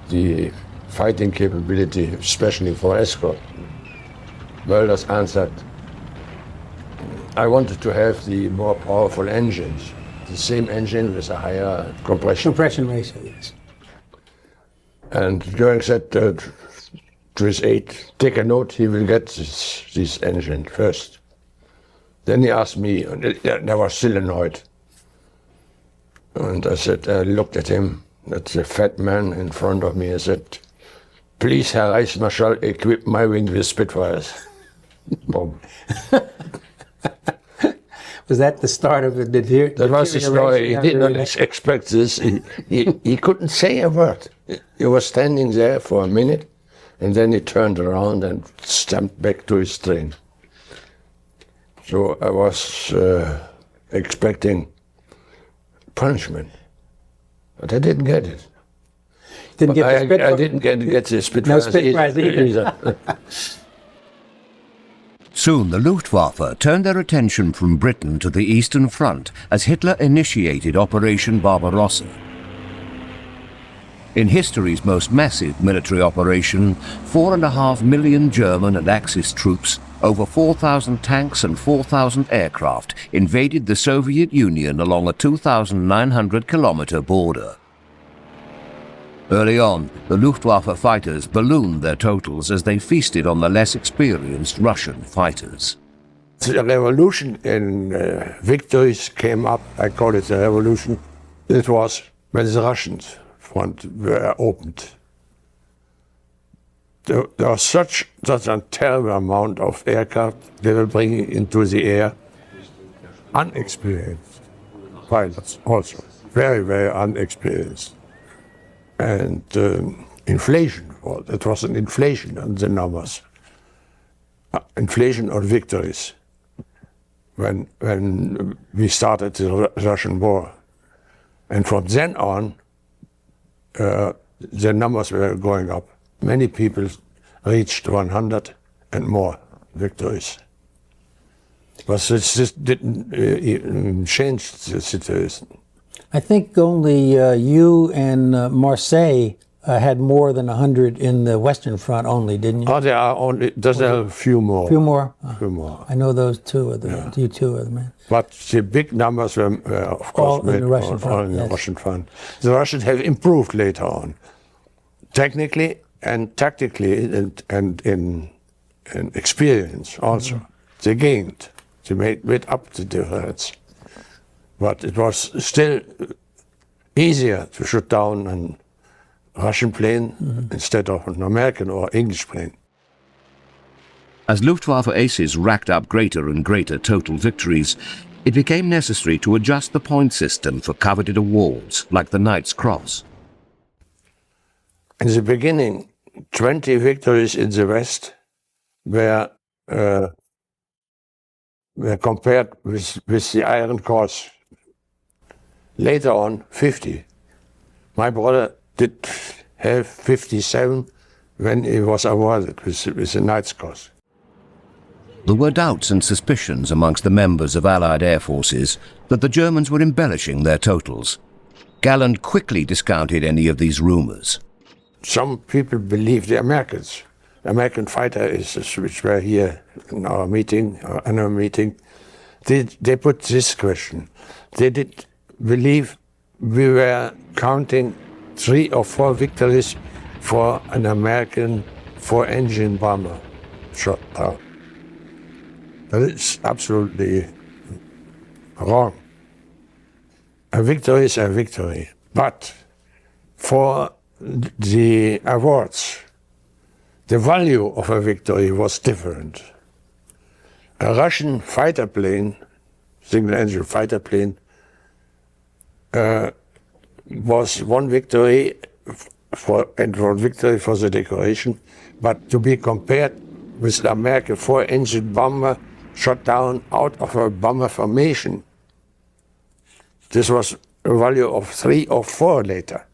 the fighting capability, especially for escort? Möllers answered, I wanted to have the more powerful engines, the same engine with a higher compression. Compression ratio, yes. And Göring said to his aide, take a note, he will get this engine first. Then he asked me, and I was still annoyed. And I said, I looked at him, that's a fat man in front of me, I said, please, Herr Reichsmarschall, equip my wing with Spitfires. Boom. Was that the start of the deterioration? That was the story. He did not expect this. He couldn't say a word. He was standing there for a minute, and then he turned around and stamped back to his train. So I was expecting punishment, but I didn't get it. Didn't get the Spitfire? I didn't get the Spitfires. No Spitfires either. Soon the Luftwaffe turned their attention from Britain to the Eastern Front as Hitler initiated Operation Barbarossa. In history's most massive military operation, 4.5 million German and Axis troops, over 4,000 tanks and 4,000 aircraft invaded the Soviet Union along a 2,900-kilometer border. Early on, the Luftwaffe fighters ballooned their totals as they feasted on the less experienced Russian fighters. The revolution in victories came up, I call it the revolution. It was when the Russians front were opened. There was such a terrible amount of aircraft they were bringing into the air. Unexperienced pilots also, very, very unexperienced. And inflation, well, it was an inflation on the numbers. Inflation on victories when we started the Russian war. And from then on, the numbers were going up. Many people reached 100 and more victories. But this didn't change the situation. I think only you and Marseille had more than 100 in the Western Front only, didn't you? Oh, there are only, there's a few more. Few more? A few more. I know those two are the, you two are the men. But the big numbers were, of course, all in the Russian front. All in the Russian front. The Russians have improved later on, technically and tactically, and in experience also. They gained. They made up the difference. But it was still easier to shoot down an Russian plane instead of an American or English plane. As Luftwaffe aces racked up greater and greater total victories, it became necessary to adjust the point system for coveted awards, like the Knight's Cross. In the beginning, 20 victories in the West were compared with the Iron Cross. Later on, 50. My brother did have 57 when he was awarded with the Knight's Cross. There were doubts and suspicions amongst the members of Allied air forces that the Germans were embellishing their totals. Galland quickly discounted any of these rumors. Some people believe the Americans. American fighters, which were here in our meeting, our annual meeting, they put this question. They did believe we were counting 3 or 4 victories for an American 4-engine bomber shot down. That is absolutely wrong. A victory is a victory, but for the awards, the value of a victory was different. A Russian fighter plane, single-engine fighter plane, was one victory for the decoration, but to be compared with the American 4-engine bomber shot down out of a bomber formation, this was a value of 3 or 4 later.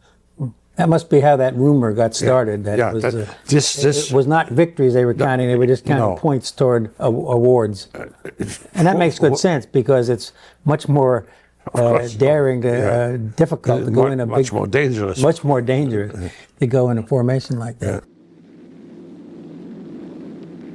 That must be how that rumor got started. It was not victories they were counting; they were just counting points toward awards. And that makes good sense because it's much more daring to difficult to go in a much more dangerous. Much more dangerous to go in a formation like that.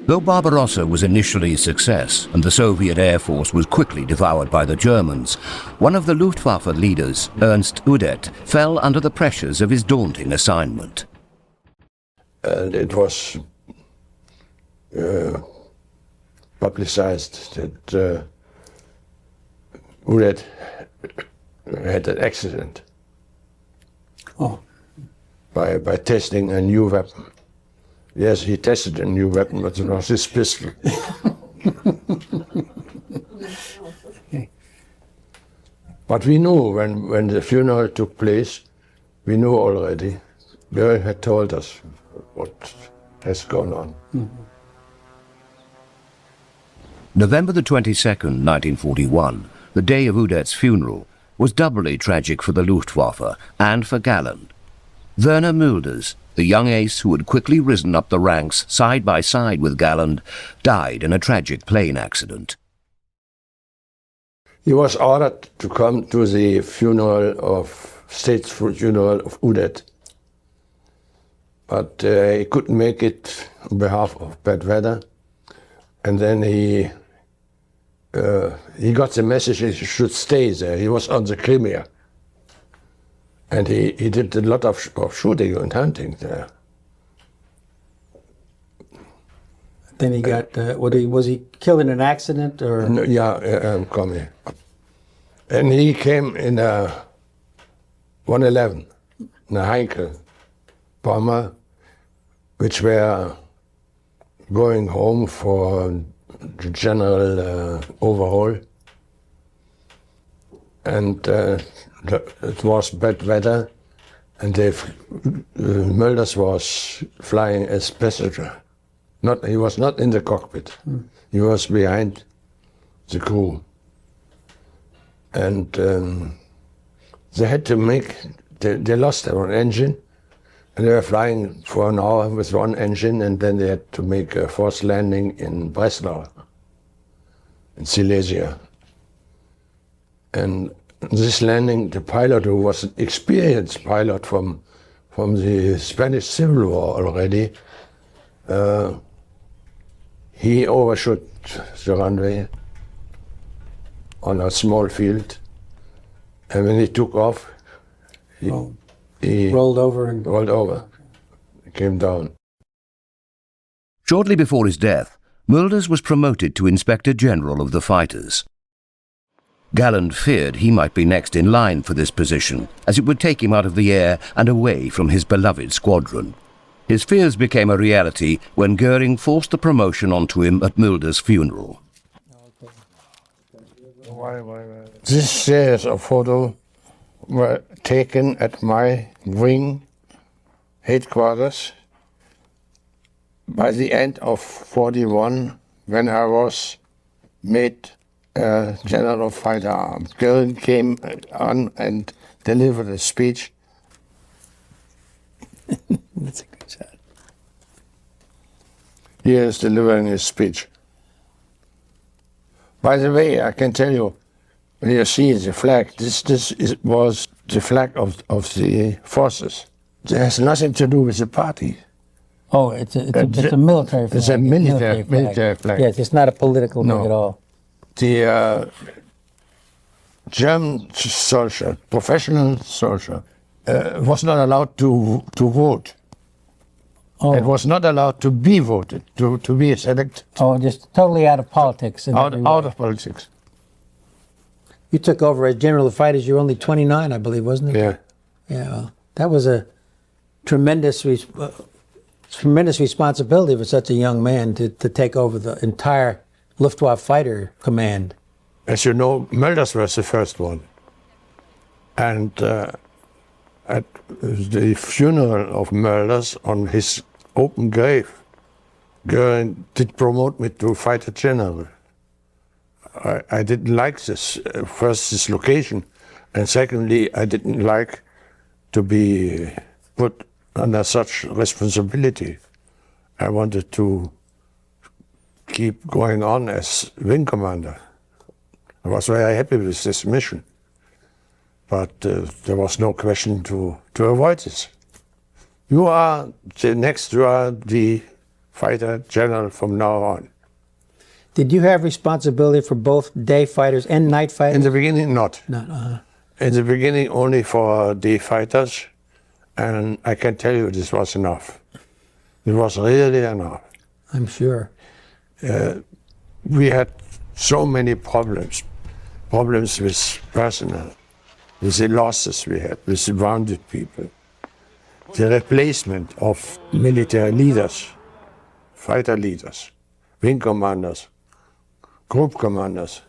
Though Barbarossa was initially a success and the Soviet Air Force was quickly devoured by the Germans, one of the Luftwaffe leaders, Ernst Udet, fell under the pressures of his daunting assignment. And it was publicized that Udet had an accident by testing a new weapon. Yes, he tested a new weapon, but it was his pistol. But we knew when the funeral took place, we knew already. Goering had told us what has gone on. November the 22nd, 1941, the day of Udet's funeral, was doubly tragic for the Luftwaffe and for Galland. Werner Mulders, the young ace who had quickly risen up the ranks side by side with Galland, died in a tragic plane accident. He was ordered to come to the state funeral of Udet, but he couldn't make it on behalf of bad weather. And then he got the message he should stay there. He was on the Crimea. And he did a lot of shooting and hunting there. Then he got, was he killed in an accident or? No, yeah, coming. And he came in a 111, in a Winkle bomber, which were going home for the general overhaul. And it was bad weather, and Mulders was flying as passenger. He was not in the cockpit. He was behind the crew. And they had to they lost their own engine, and they were flying for an hour with one engine, and then they had to make a forced landing in Breslau, in Silesia. And this landing, the pilot, who was an experienced pilot from the Spanish Civil War already, he overshot the runway on a small field, and when he took off, he rolled over. He came down. Shortly before his death, Mulders was promoted to Inspector General of the fighters. Galland feared he might be next in line for this position, as it would take him out of the air and away from his beloved squadron. His fears became a reality when Goering forced the promotion onto him at Mulders' funeral. This series of photos were taken at my wing headquarters by the end of 41, when I was made General of Fighter Arms. Goering came on and delivered a speech. That's a good shot. He is delivering his speech. By the way, I can tell you, when you see the flag, this was the flag of the forces. It has nothing to do with the party. Oh, it's a military flag. It's a military flag. Yes, it's not a political thing at all. The German soldier, professional soldier, was not allowed to vote. Oh. It was not allowed to be voted, to be selected. Oh, just totally out of politics. Out of politics. You took over as General of Fighters. You were only 29, I believe, wasn't it? Yeah. Yeah. Well, that was a tremendous responsibility for such a young man to take over the entire Luftwaffe fighter command. As you know, Mulders was the first one. And at the funeral of Mulders, on his open grave, Goering did promote me to fighter general. I didn't like this, first this location, and secondly, I didn't like to be put under such responsibility. I wanted to keep going on as wing commander. I was very happy with this mission. but there was no question to avoid this. You are the fighter general from now on. Did you have responsibility for both day fighters and night fighters? In the beginning, not. No. In the beginning, only for day fighters, and I can tell you this was enough. It was really enough. I'm sure. We had so many problems with personnel, with the losses we had, with the wounded people, the replacement of military leaders, fighter leaders, wing commanders, group commanders,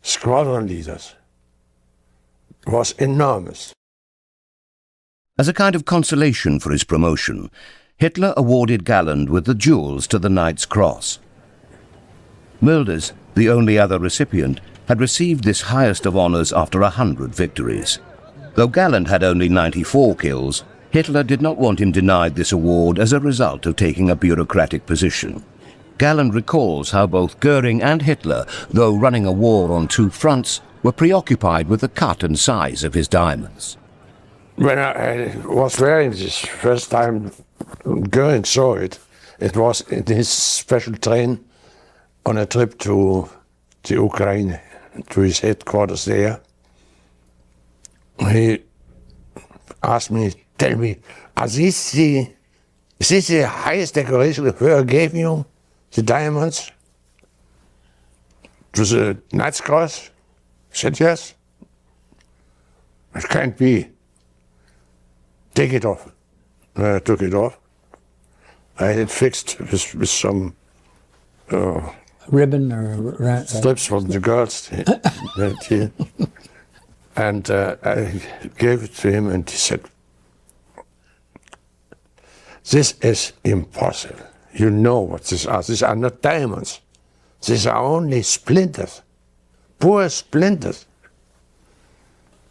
squadron leaders. It was enormous. As a kind of consolation for his promotion, Hitler awarded Galland with the jewels to the Knight's Cross. Mulders, the only other recipient, had received this highest of honours after 100 victories. Though Galland had only 94 kills, Hitler did not want him denied this award as a result of taking a bureaucratic position. Galland recalls how both Goering and Hitler, though running a war on two fronts, were preoccupied with the cut and size of his diamonds. When I was wearing this first time, Goering saw it. It was in his special train on a trip to the Ukraine, to his headquarters there. He asked me, tell me, is this the highest decoration the Führer gave you, the diamonds? To the Knight's Cross? I said, yes. It can't be. Take it off. I took it off. I had it fixed with some Ribbon or strips from the girls. And I gave it to him, and he said, this is impossible. You know what these are. These are not diamonds. These are only splinters, poor splinters.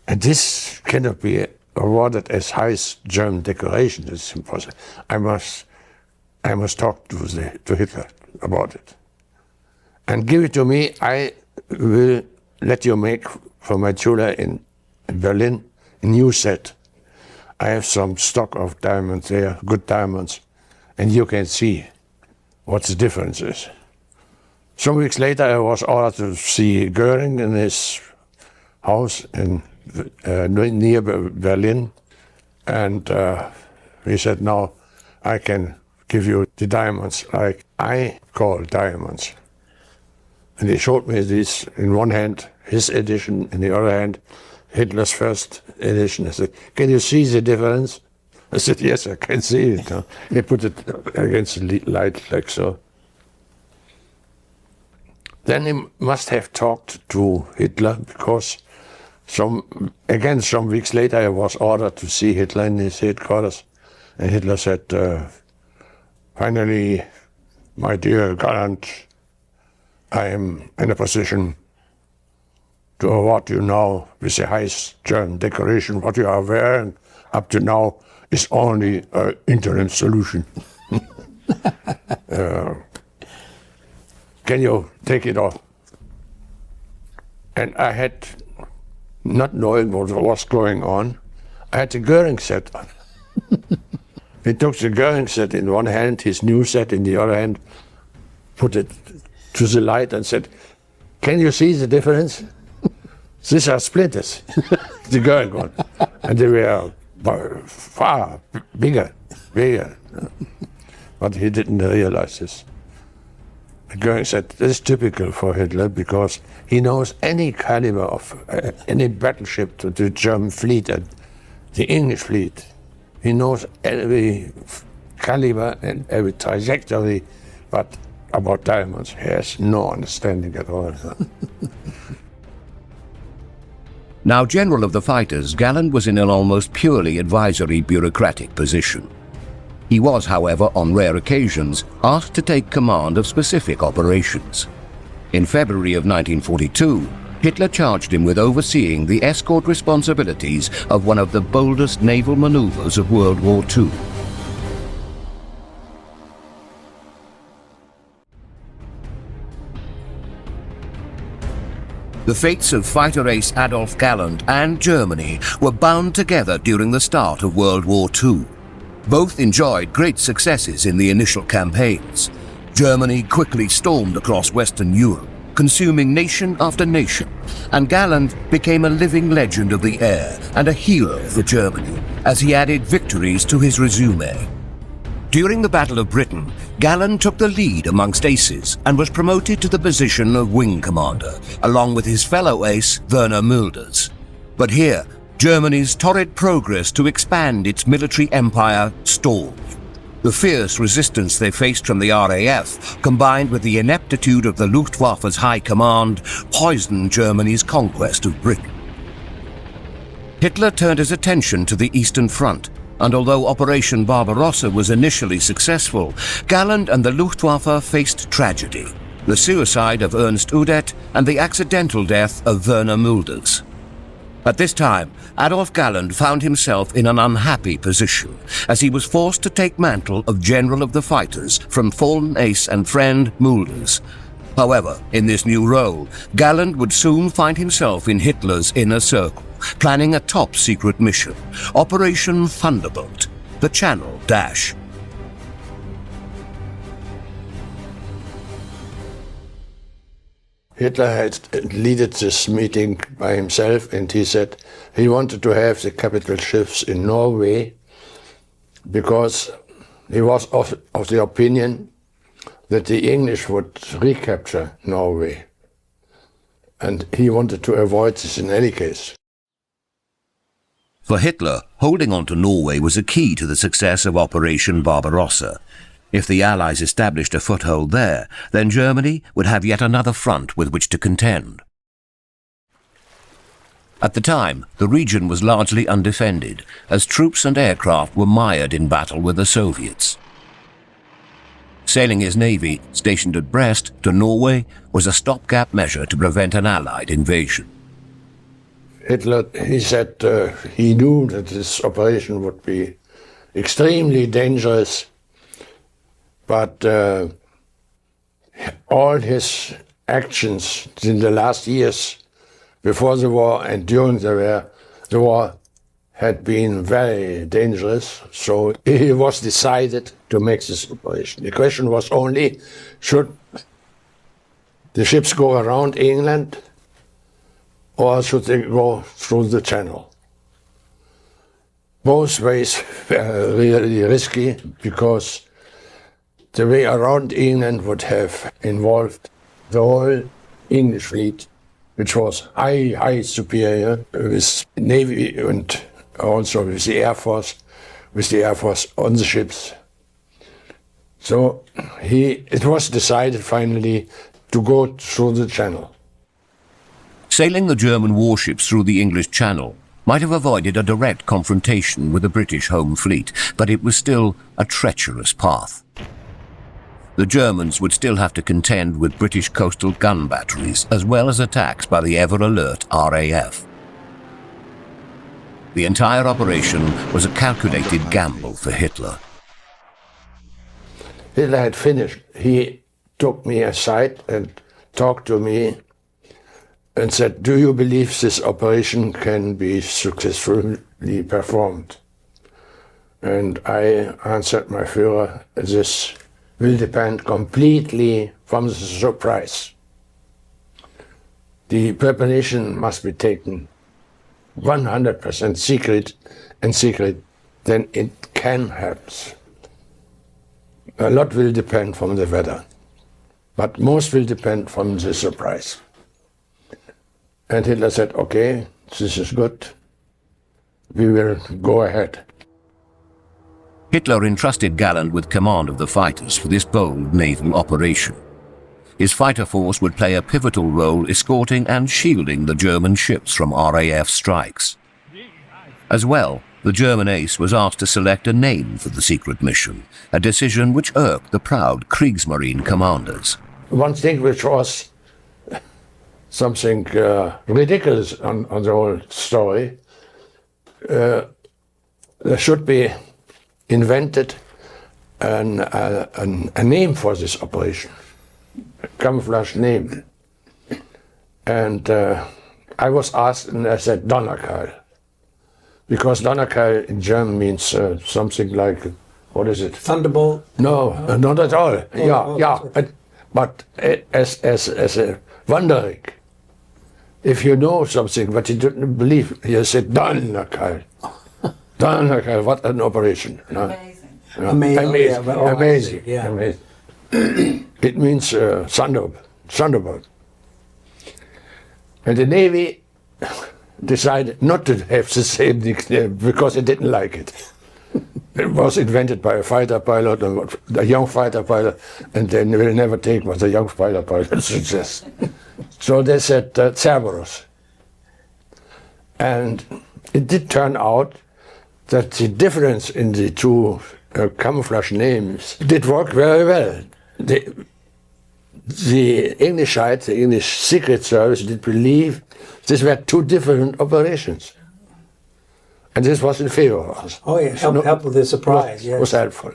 And this cannot be awarded as highest German decoration. It's impossible. I must talk to Hitler about it. And give it to me. I will let you make for my jeweler in Berlin a new set. I have some stock of diamonds there, good diamonds, and you can see what the difference is. Some weeks later, I was ordered to see Goering in his house near Berlin, and he said, "Now I can give you the diamonds like I call diamonds." And he showed me this in one hand, his edition, in the other hand, Hitler's first edition. I said, "Can you see the difference?" I said, "Yes, I can see it." He put it against the light like so. Then he must have talked to Hitler, because some weeks later I was ordered to see Hitler in his headquarters. And Hitler said, "Finally, my dear Galland, I am in a position to award you now with the highest German decoration. What you are wearing up to now is only an interim solution. Can you take it off?" And I had, not knowing what was going on, I had the Goering set on. He took the Goering set in one hand, his new set in the other hand, put it to the light and said, "Can you see the difference? These are splinters," the Goering one. And they were far bigger. But he didn't realize this. Goering said, "This is typical for Hitler, because he knows any caliber of any battleship to the German fleet and the English fleet. He knows every caliber and every trajectory, but about diamonds, he has no understanding at all." Now General of the Fighters, Galland was in an almost purely advisory bureaucratic position. He was, however, on rare occasions, asked to take command of specific operations. In February of 1942, Hitler charged him with overseeing the escort responsibilities of one of the boldest naval maneuvers of World War II. The fates of fighter ace Adolf Galland and Germany were bound together during the start of World War II. Both enjoyed great successes in the initial campaigns. Germany quickly stormed across Western Europe, consuming nation after nation, and Galland became a living legend of the air and a hero for Germany as he added victories to his resume. During the Battle of Britain, Galland took the lead amongst aces and was promoted to the position of wing commander, along with his fellow ace Werner Mulders. But here, Germany's torrid progress to expand its military empire stalled. The fierce resistance they faced from the RAF, combined with the ineptitude of the Luftwaffe's high command, poisoned Germany's conquest of Britain. Hitler turned his attention to the Eastern Front, and although Operation Barbarossa was initially successful, Galland and the Luftwaffe faced tragedy: the suicide of Ernst Udet and the accidental death of Werner Mulders. At this time, Adolf Galland found himself in an unhappy position, as he was forced to take mantle of General of the Fighters from fallen ace and friend Mulders. However, in this new role, Galland would soon find himself in Hitler's inner circle, planning a top-secret mission, Operation Thunderbolt, the Channel Dash. Hitler had led this meeting by himself, and he said he wanted to have the capital ships in Norway because he was of the opinion that the English would recapture Norway. And he wanted to avoid this in any case. For Hitler, holding on to Norway was a key to the success of Operation Barbarossa. If the Allies established a foothold there, then Germany would have yet another front with which to contend. At the time, the region was largely undefended, as troops and aircraft were mired in battle with the Soviets. Sailing his navy, stationed at Brest, to Norway was a stopgap measure to prevent an Allied invasion. Hitler, he said he knew that this operation would be extremely dangerous, but all his actions in the last years, before the war and during the war, had been very dangerous, so he was decided to make this operation. The question was only, should the ships go around England or should they go through the channel? Both ways were really risky because the way around England would have involved the whole English fleet, which was high superior with Navy and also with the Air Force on the ships. So it was decided finally to go through the channel. Sailing the German warships through the English Channel might have avoided a direct confrontation with the British home fleet, but it was still a treacherous path. The Germans would still have to contend with British coastal gun batteries, as well as attacks by the ever-alert RAF. The entire operation was a calculated gamble for Hitler. Hitler had finished. He took me aside and talked to me and said, "Do you believe this operation can be successfully performed?" And I answered my Führer, "This will depend completely from the surprise. The preparation must be taken 100% secret, then it can happen. A lot will depend from the weather, but most will depend from the surprise." And Hitler said, "Okay, this is good. We will go ahead." Hitler entrusted Galland with command of the fighters for this bold naval operation. His fighter force would play a pivotal role escorting and shielding the German ships from RAF strikes. As well, the German ace was asked to select a name for the secret mission, a decision which irked the proud Kriegsmarine commanders. One thing which was something ridiculous on the whole story, there should be invented a name for this operation, a camouflage name. And I was asked, and I said Donnerkeil, because Donnerkeil in German means something like, what is it? Thunderbolt? No, not at all. But as a wondering, if you know something but you didn't believe, you said Donnerkeil. Donnerkeil, what an operation. No? Amazing. Yeah. Amazing. Amazing. Yeah. Amazing. It means thunderbolt. And the Navy decided not to have the same nickname because they didn't like it. It was invented by a fighter pilot, a young fighter pilot, and they will never take what the young fighter pilot suggests. So they said Cerberus. And it did turn out that the difference in the two camouflage names did work very well. The English side, the English Secret Service, did believe these were two different operations. And this was in favor of us. Oh, yeah, help with the surprise, yes. Was helpful.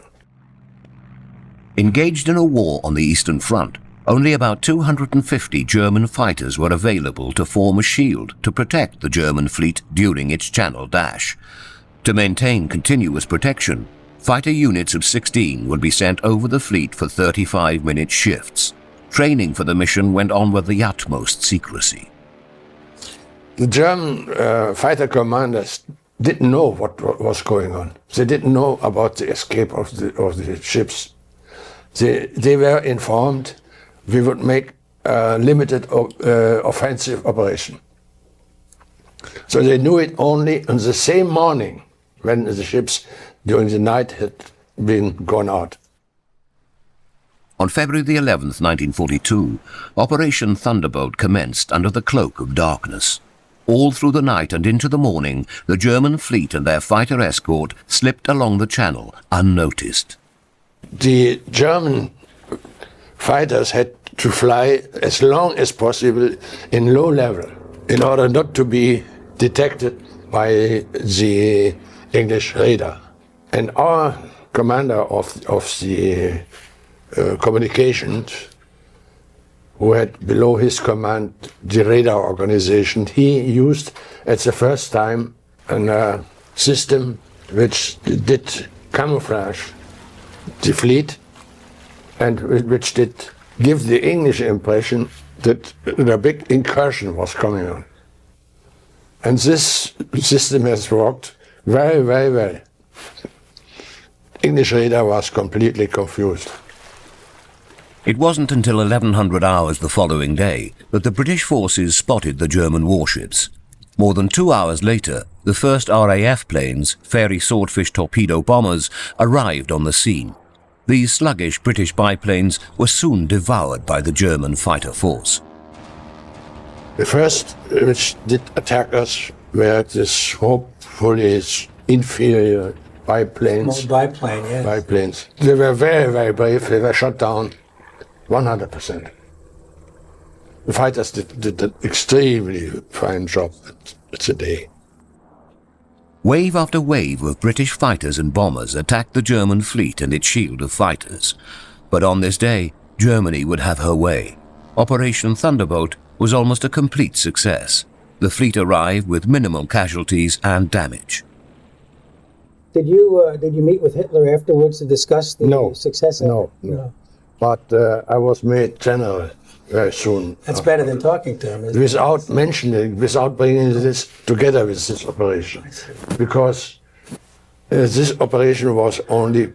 Engaged in a war on the Eastern Front, only about 250 German fighters were available to form a shield to protect the German fleet during its Channel dash. To maintain continuous protection, fighter units of 16 would be sent over the fleet for 35-minute shifts. Training for the mission went on with the utmost secrecy. The German fighter commanders didn't know what was going on. They didn't know about the escape of the ships. They were informed we would make a limited offensive operation. So they knew it only on the same morning when the ships during the night had been gone out. On February the 11th, 1942, Operation Thunderbolt commenced under the cloak of darkness. All through the night and into the morning, the German fleet and their fighter escort slipped along the channel unnoticed. The German fighters had to fly as long as possible in low level in order not to be detected by the English radar. And our commander of the communications, who had below his command the radar organization, he used at the first time a system which did camouflage the fleet and which did give the English impression that a big incursion was coming on. And this system has worked very, very well. English radar was completely confused. It wasn't until 1100 hours the following day that the British forces spotted the German warships. More than 2 hours later, the first RAF planes, Fairey Swordfish torpedo bombers, arrived on the scene. These sluggish British biplanes were soon devoured by the German fighter force. The first which did attack us were this hopefully inferior biplanes. Small biplane, yes. Biplanes. They were very, very brave. They were shot down 100%. The fighters did an extremely fine job at the day. Wave after wave of British fighters and bombers attacked the German fleet and its shield of fighters. But on this day, Germany would have her way. Operation Thunderbolt was almost a complete success. The fleet arrived with minimal casualties and damage. Did you meet with Hitler afterwards to discuss the success of it? No. But I was made general very soon. That's better than talking to him, isn't it? Without mentioning, without bringing this together with this operation. Because this operation was only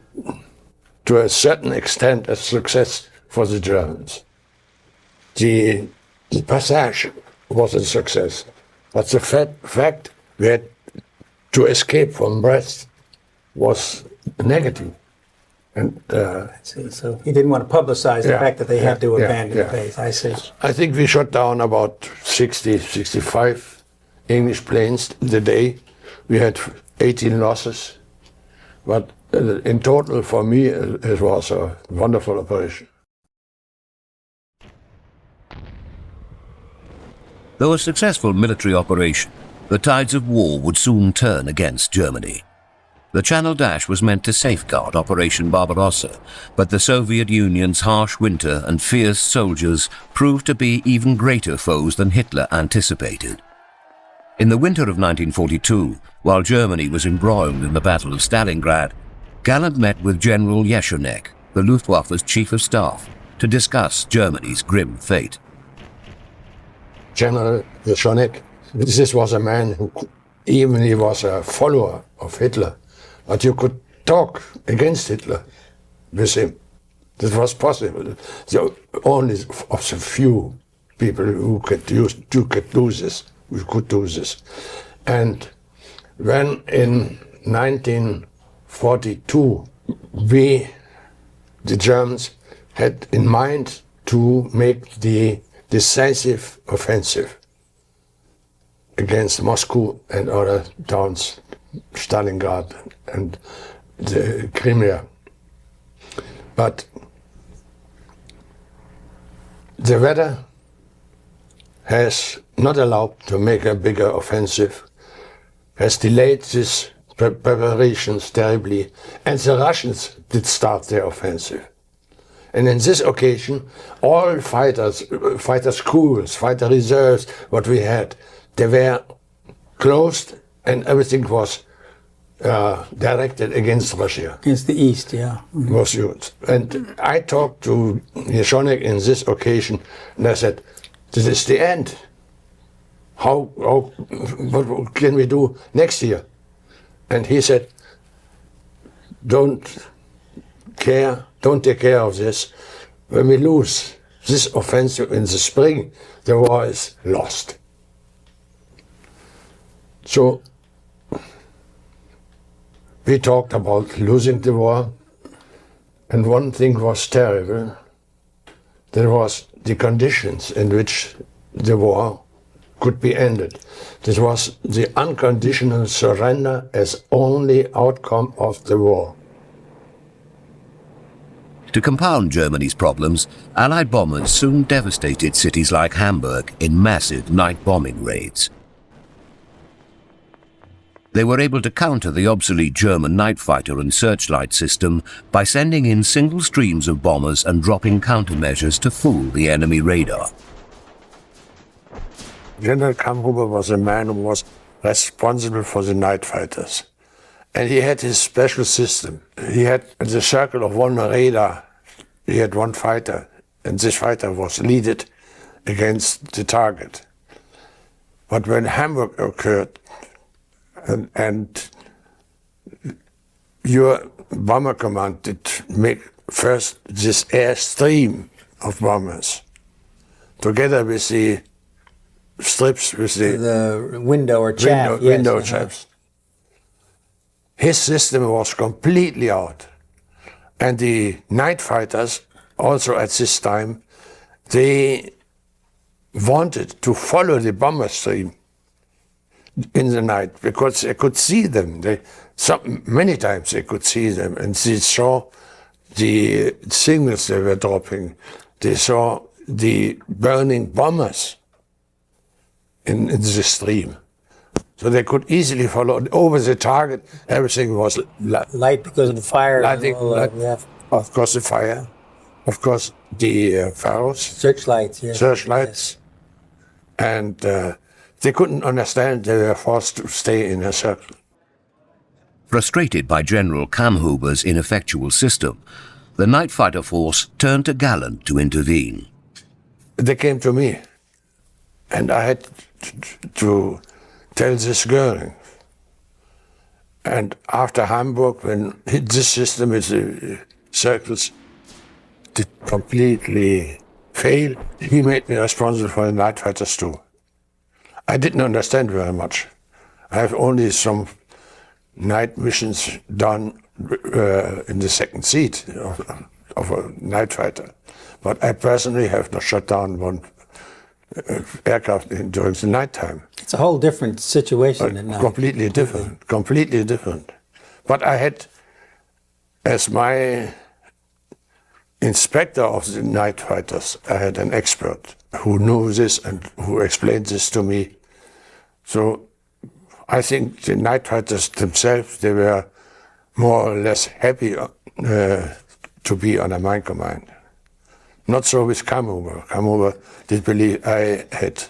to a certain extent a success for the Germans. The passage was a success, but the fact we had to escape from Brest was negative. And so he didn't want to publicize the fact that they had to abandon the base. I see. I think we shot down about 60, 65 English planes the day. We had 18 losses. But in total, for me, it was a wonderful operation. Though a successful military operation, the tides of war would soon turn against Germany. The Channel Dash was meant to safeguard Operation Barbarossa, but the Soviet Union's harsh winter and fierce soldiers proved to be even greater foes than Hitler anticipated. In the winter of 1942, while Germany was embroiled in the Battle of Stalingrad, Galland met with General Jeschonnek, the Luftwaffe's Chief of Staff, to discuss Germany's grim fate. General Jeschonnek, this was a man who, even he was a follower of Hitler, but you could talk against Hitler with him. That was possible. The only of the few people who could do this. We could do this. And when in 1942 the Germans had in mind to make the decisive offensive against Moscow and other towns, Stalingrad and the Crimea. But the weather has not allowed to make a bigger offensive, has delayed these preparations terribly, and the Russians did start their offensive. And in this occasion, all fighters, fighter schools, fighter reserves, what we had, they were closed and everything was directed against Russia. Against the East, yeah. Mm-hmm. Was used. And I talked to Jeschonnek in this occasion, and I said, this is the end. What can we do next year? And he said, don't take care of this. When we lose this offensive in the spring, the war is lost. So we talked about losing the war, and one thing was terrible. There was the conditions in which the war could be ended. This was the unconditional surrender as only outcome of the war. To compound Germany's problems, Allied bombers soon devastated cities like Hamburg in massive night bombing raids. They were able to counter the obsolete German night fighter and searchlight system by sending in single streams of bombers and dropping countermeasures to fool the enemy radar. General Kammhuber was a man who was responsible for the night fighters. And he had his special system. He had in the circle of one radar, he had one fighter, and this fighter was leaded against the target. But when Hamburg occurred, and your bomber command did make first this air stream of bombers, together with the strips, with the window or chaff. Window chaffs. His system was completely out. And the night fighters, also at this time, they wanted to follow the bomber stream in the night because they could see them. Many times they could see them, and they saw the signals they were dropping. They saw the burning bombers in the stream. So they could easily follow over the target. Everything was light because of the fire. Of course, the fire. Of course, the pharaohs. Searchlights. Yes. Searchlights. Yes. And they couldn't understand. They were forced to stay in a circle. Frustrated by General Kammhuber's ineffectual system, the night fighter force turned to Galland to intervene. They came to me, and I had to tell this Göring. And after Hamburg, when this system with the circles did completely fail, he made me responsible for the night fighters too. I didn't understand very much. I have only some night missions done in the second seat of a night fighter. But I personally have not shot down one aircraft during the nighttime. It's a whole different situation at night. Completely different, completely different. But I had, as my inspector of the night fighters, I had an expert who knew this and who explained this to me. So I think the night fighters themselves, they were more or less happy to be on a mine command. Not so with Kamhover. Kamhover did believe I had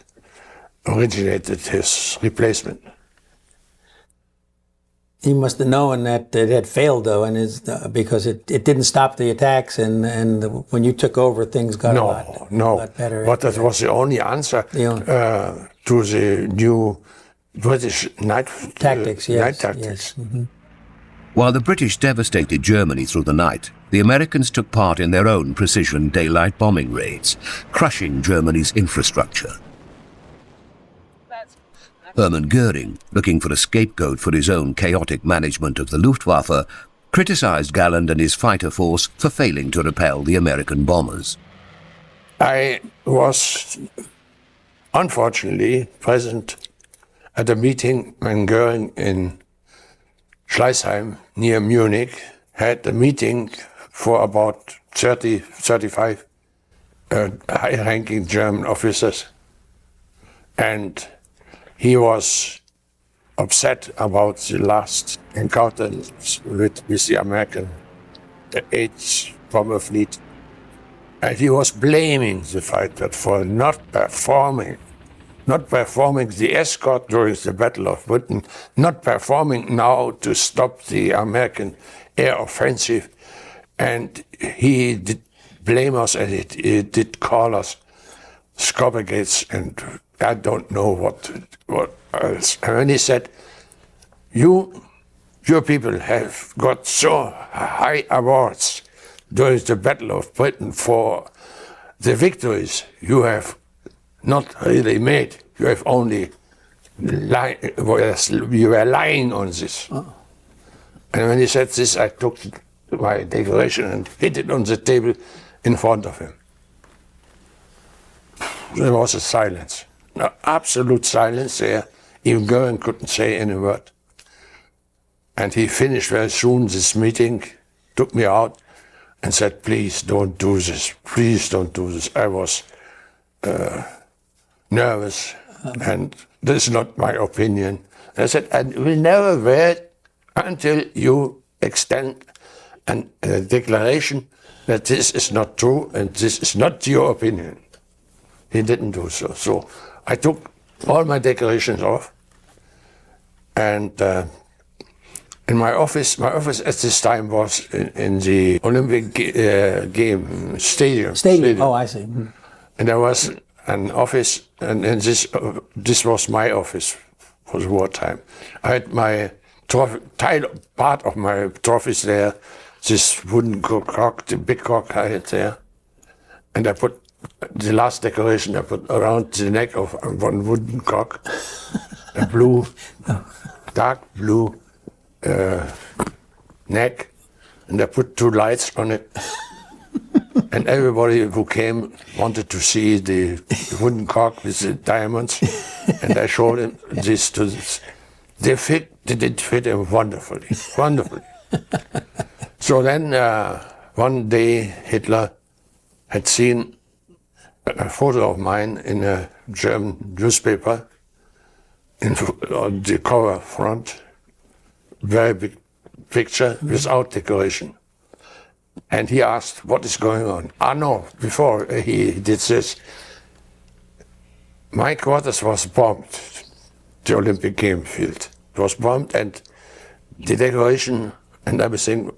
originated his replacement. He must have known that it had failed, though, and because it didn't stop the attacks, and when you took over, things got a lot better. But that was the only answer to the new British night tactics. Night tactics. Yes. Mm-hmm. While the British devastated Germany through the night, the Americans took part in their own precision daylight bombing raids, crushing Germany's infrastructure. Hermann Göring, looking for a scapegoat for his own chaotic management of the Luftwaffe, criticized Galland and his fighter force for failing to repel the American bombers. I was unfortunately present at a meeting when Göring in Schleißheim, near Munich, had a meeting for about 35 high-ranking German officers. And he was upset about the last encounter with the American, the 8th Bomber Fleet. And he was blaming the fighter for not performing the escort during the Battle of Britain, not performing now to stop the American air offensive. And he did blame us, and he did call us scopegates, and I don't know what else. And when he said, your people have got so high awards during the Battle of Britain for the victories you have not really made. You have only you were lying on this. Oh. And when he said this, I took my decoration and hit it on the table in front of him. There was a silence, an absolute silence there. Even Göring couldn't say any word. And he finished very soon this meeting, took me out and said, please don't do this, please don't do this. I was nervous, and this is not my opinion. And I said, I will never wait until you extend a declaration that this is not true and this is not your opinion. He didn't do so. So I took all my decorations off, and in my office at this time was in the Olympic game stadium. Oh, I see. Mm-hmm. And there was an office, and this was my office for the wartime. I had my part of my trophies there, this wooden cock, the big cock I had there, and I put the last decoration I put around the neck of one wooden cock, a blue, dark blue neck, and I put 2 lights on it. And everybody who came wanted to see the wooden cock with the diamonds, and I showed him this to this. They did fit him wonderfully. So then one day Hitler had seen a photo of mine in a German newspaper on the cover front, very big picture without decoration. And he asked, what is going on? No, before he did this, my quarters was bombed, the Olympic game field. It was bombed, and the decoration and everything,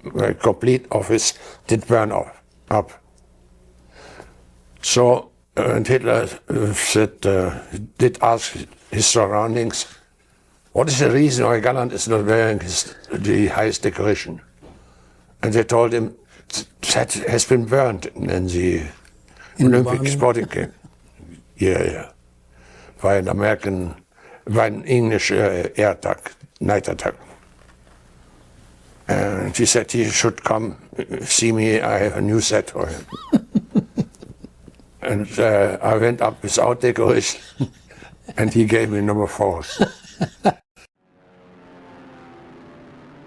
my complete office, did burn up. So, and Hitler said, did ask his surroundings, what is the reason why Galland is not wearing the highest decoration? And they told him that has been burned in the Olympic sporting game. Yeah. By an English air attack, night attack. And he said he should come see me, I have a new set for him. And I went up without decoration, and he gave me number 4.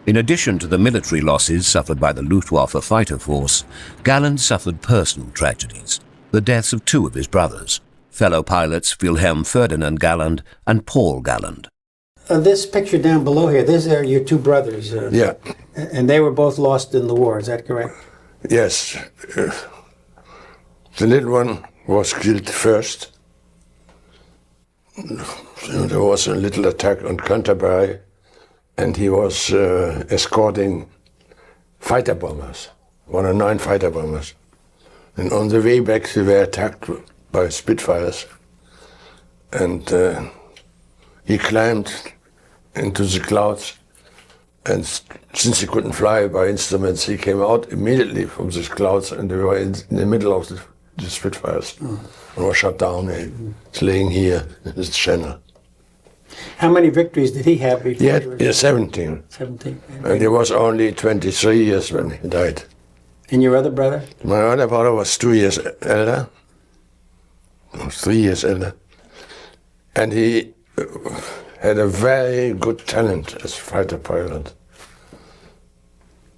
In addition to the military losses suffered by the Luftwaffe fighter force, Galland suffered personal tragedies, the deaths of 2 of his brothers, fellow pilots Wilhelm Ferdinand Galland and Paul Galland. This picture down below here, these are your two brothers. Yeah. And they were both lost in the war, is that correct? Yes. The little one was killed first. There was a little attack on Canterbury, and he was escorting fighter bombers, 109 fighter bombers. And on the way back, they were attacked by Spitfires. And he climbed into the clouds, and since he couldn't fly by instruments, he came out immediately from the clouds, and they were in the middle of the Spitfires, and was shot down. He's laying here in his channel. How many victories did he have before? He had 17. 17. And he was only 23 years when he died. And your other brother? My other brother was 2 years elder, 3 years elder, and he had a very good talent as a fighter pilot.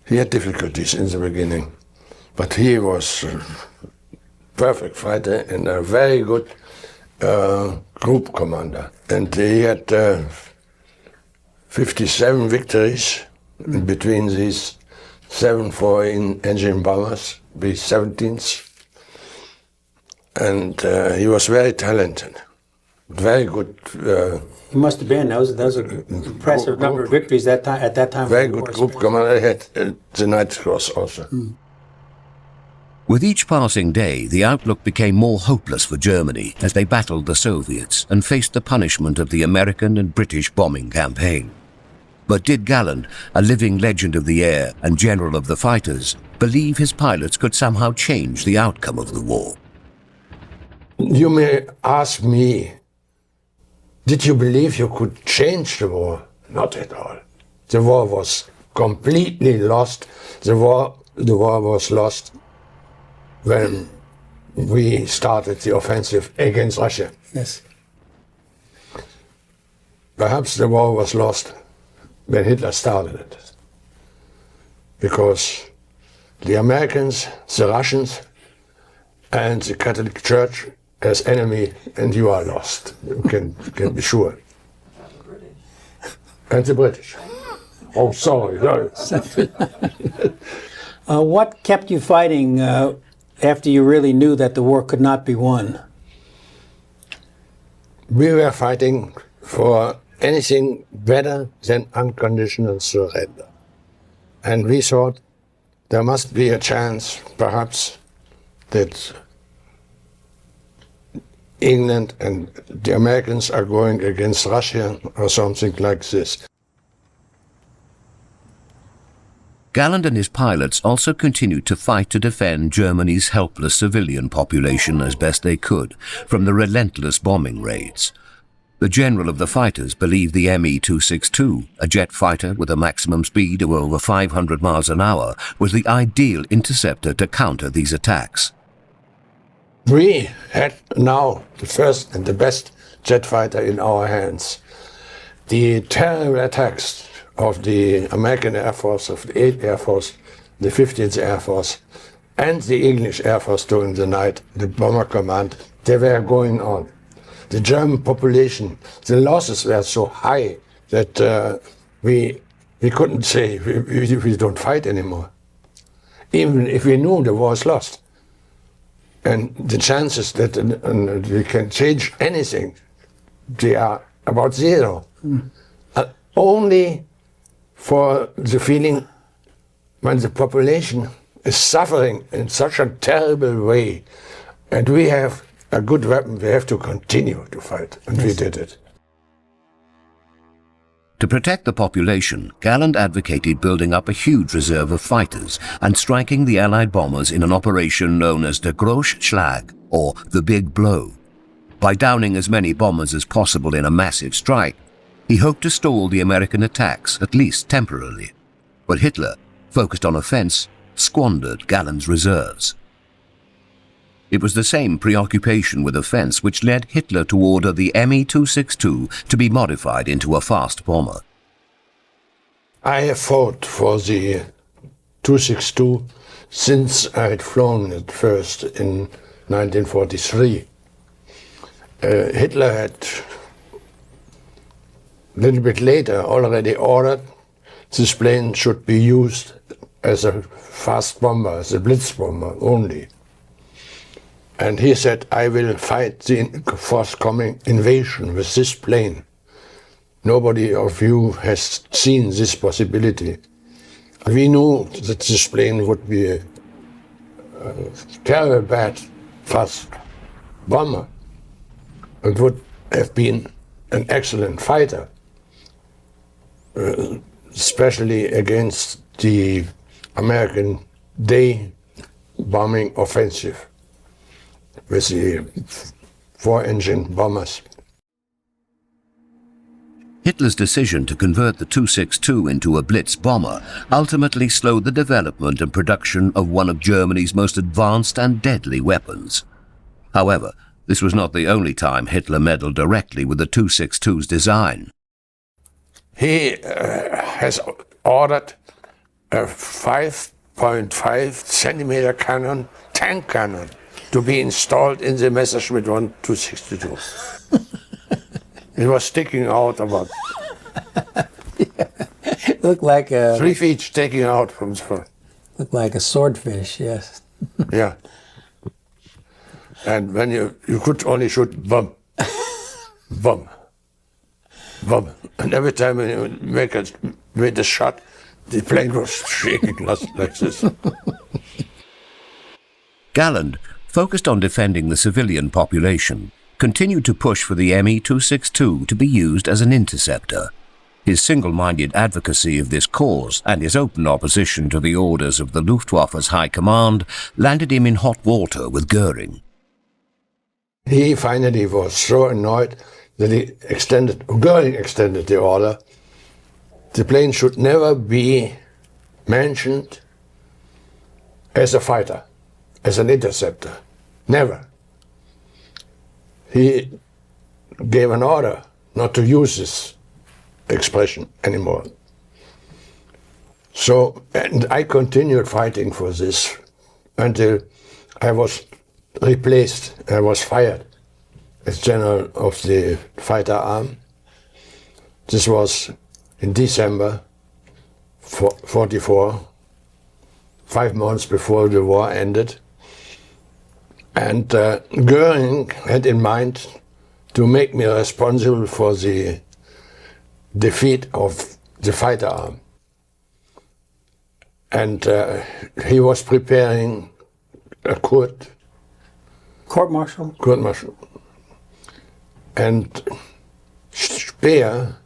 He had difficulties in the beginning, but he was a perfect fighter and a very good group commander. And he had 57 victories in between these 7 4-engine bombers, B-17s. And he was very talented, very good. He must have been. Those are impressive number of victories at that time. Very good group commander. He had the Night Cross also. With each passing day, the outlook became more hopeless for Germany as they battled the Soviets and faced the punishment of the American and British bombing campaign. But did Galland, a living legend of the air and general of the fighters, believe his pilots could somehow change the outcome of the war? You may ask me, did you believe you could change the war? Not at all. The war was completely lost. The war was lost when we started the offensive against Russia. Yes. Perhaps the war was lost when Hitler started it. Because the Americans, the Russians, and the Catholic Church as enemy, and you are lost. You can be sure. And the British. Oh, sorry. What kept you fighting after you really knew that the war could not be won? We were fighting for anything better than unconditional surrender. And we thought there must be a chance, perhaps, that England and the Americans are going against Russia or something like this. Galland and his pilots also continued to fight to defend Germany's helpless civilian population as best they could from the relentless bombing raids. The general of the fighters believed the Me-262, a jet fighter with a maximum speed of over 500 miles an hour, was the ideal interceptor to counter these attacks. We had now the first and the best jet fighter in our hands. The terrible attacks of the American Air Force, of the 8th Air Force, the 15th Air Force, and the English Air Force during the night, the Bomber Command, they were going on. The German population, the losses were so high that we couldn't say we don't fight anymore, even if we knew the war is lost. And the chances that we can change anything, they are about zero. Only for the feeling when the population is suffering in such a terrible way, and we have a good weapon, we have to continue to fight, and we did it. To protect the population, Galland advocated building up a huge reserve of fighters and striking the Allied bombers in an operation known as the Große Schlag, or the Big Blow. By downing as many bombers as possible in a massive strike, he hoped to stall the American attacks, at least temporarily. But Hitler, focused on offense, squandered Galland's reserves. It was the same preoccupation with offense which led Hitler to order the Me-262 to be modified into a fast bomber. I have fought for the 262 since I had flown it first in 1943. Hitler had a little bit later, already ordered this plane should be used as a fast bomber, as a blitz bomber only. And he said, I will fight the forthcoming invasion with this plane. Nobody of you has seen this possibility. We knew that this plane would be a terrible bad fast bomber. It would have been an excellent fighter, especially against the American day bombing offensive with the four-engine bombers. Hitler's decision to convert the 262 into a Blitz bomber ultimately slowed the development and production of one of Germany's most advanced and deadly weapons. However, this was not the only time Hitler meddled directly with the 262's design. He has ordered a 5.5 centimeter cannon, tank cannon, to be installed in the Messerschmitt 1 262. It was sticking out about Looked like a 3 feet sticking out from the front. looked like a swordfish. Yes. Yeah. And when you could only shoot bum, bum, bum. And every time when you made a shot, the plane was shaking like this. Galland, focused on defending the civilian population, continued to push for the Me-262 to be used as an interceptor. His single-minded advocacy of this cause and his open opposition to the orders of the Luftwaffe's High Command landed him in hot water with Goering. He finally was so annoyed that Goering extended the order. The plane should never be mentioned as a fighter, as an interceptor. Never. He gave an order not to use this expression anymore. So, and I continued fighting for this until I was replaced. I was fired as general of the fighter arm. This was in December 1944, 5 months before the war ended. And Goering had in mind to make me responsible for the defeat of the fighter arm. And he was preparing a Court-martial? Court-martial. And Speer,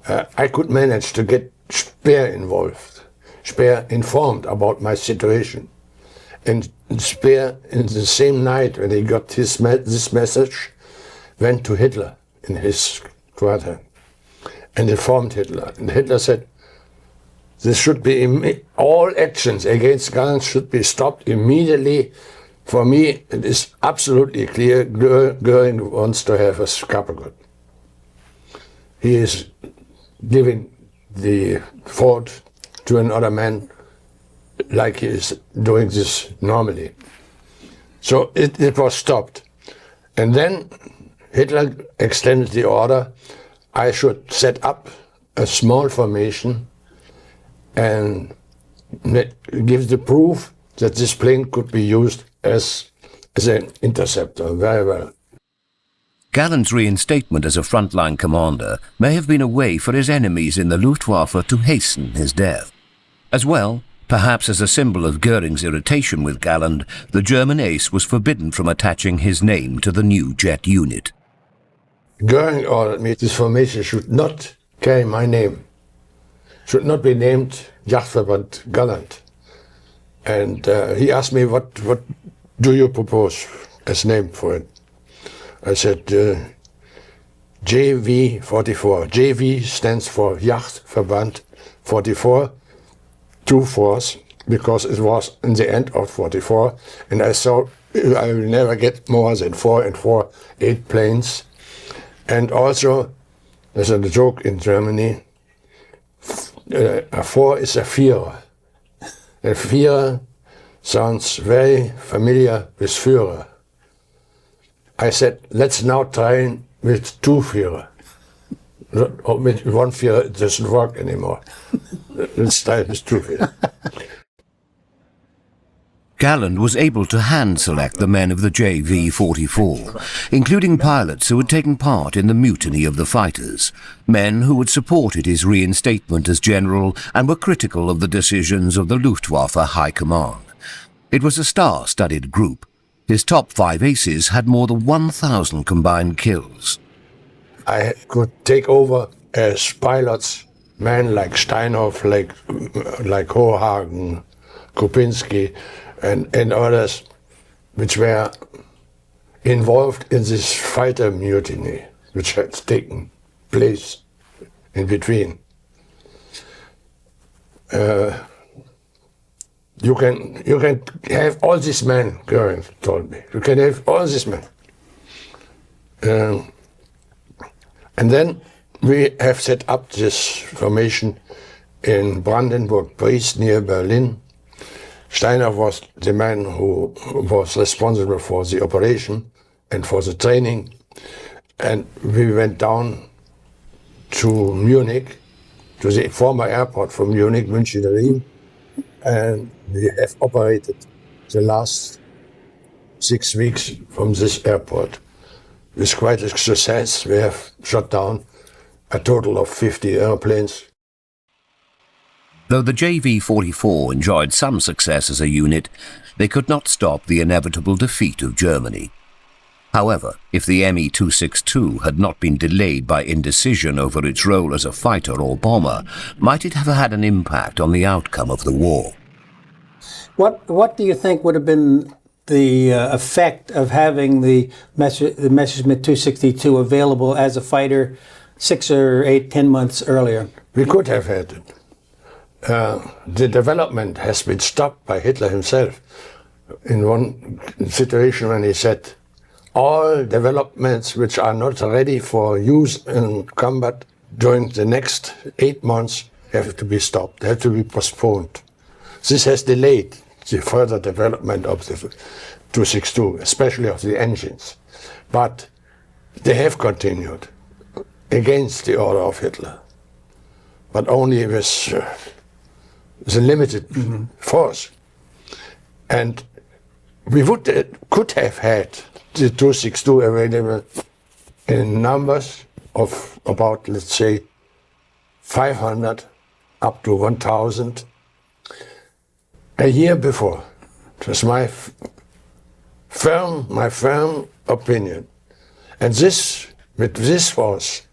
I could manage to get Speer involved. Speer informed about my situation. And Speer, in the same night when he got this message, went to Hitler in his quarter and informed Hitler. And Hitler said, this should be, all actions against Galland should be stopped immediately. For me, it is absolutely clear Goering wants to have a scapegoat. He is giving the fault to another man like he is doing this normally. So it was stopped. And then Hitler extended the order. I should set up a small formation and give the proof that this plane could be used as an interceptor very well. Galland's reinstatement as a frontline commander may have been a way for his enemies in the Luftwaffe to hasten his death. As well, perhaps as a symbol of Goering's irritation with Galland, the German ace was forbidden from attaching his name to the new jet unit. Goering ordered me this formation should not carry my name, should not be named Jagdverband Galland. And he asked me, what do you propose as name for it? I said, JV44. JV stands for Jagdverband 44, 2 4s, because it was in the end of 44, and I thought I will never get more than 4 and 4, 8 planes. And also, there's a joke in Germany, a 4 is a Vierer. A Vierer sounds very familiar with Führer. I said, let's now try with 2 Vierer. With one fear, it doesn't work anymore. This time is true. Galland was able to hand-select the men of the JV-44, including pilots who had taken part in the mutiny of the fighters, men who had supported his reinstatement as general and were critical of the decisions of the Luftwaffe High Command. It was a star-studded group. His top 5 aces had more than 1,000 combined kills. I could take over as pilots men like Steinhoff, like Horrifying, Kopinski, and others, which were involved in this fighter mutiny, which had taken place in between. You can have all these men, Goering told me. You can have all these men. And then we have set up this formation in Brandenburg-Brest near Berlin. Steiner was the man who was responsible for the operation and for the training. And we went down to Munich, to the former airport from Munich, München, and we have operated the last 6 weeks from this airport. With quite a success, we have shot down a total of 50 airplanes. Though the JV-44 enjoyed some success as a unit, they could not stop the inevitable defeat of Germany. However, if the Me-262 had not been delayed by indecision over its role as a fighter or bomber, might it have had an impact on the outcome of the war? What do you think would have been the effect of having the Messerschmitt 262 available as a fighter 6 or 8, 10 months earlier? We could have had it. The development has been stopped by Hitler himself in one situation when he said, all developments which are not ready for use in combat during the next 8 months have to be stopped, have to be postponed. This has delayed the further development of the 262, especially of the engines. But they have continued against the order of Hitler, but only with the limited force. And we could have had the 262 available in numbers of about, let's say, 500 up to 1,000 a year before. It was my firm opinion. And with this force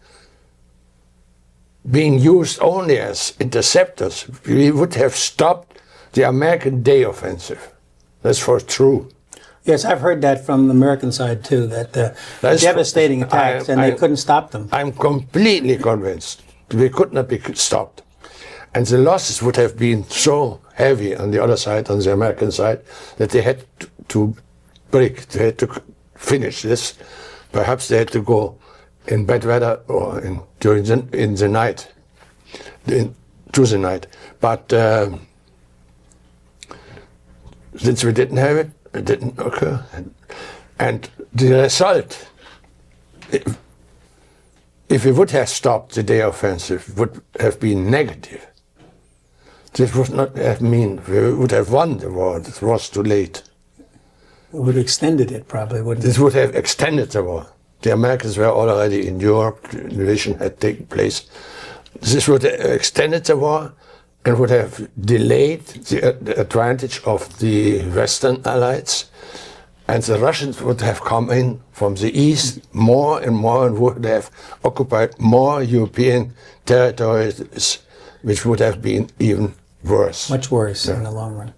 being used only as interceptors, we would have stopped the American day offensive. That's for true. Yes, I've heard that from the American side too, that devastating attacks, and they couldn't stop them. I'm completely convinced we could not be stopped. And the losses would have been so heavy on the other side, on the American side, that they had to break, they had to finish this. Perhaps they had to go in bad weather or in the night, to the night. But since we didn't have it, it didn't occur. And the result, if we would have stopped the day offensive, would have been negative. This would not have mean we would have won the war. It was too late. It would have extended it, probably, wouldn't it? This would have extended the war. The Americans were already in Europe, the invasion had taken place. This would have extended the war and would have delayed the advantage of the Western Allies. And the Russians would have come in from the east more and more and would have occupied more European territories, which would have been even worse. Much worse in the long run.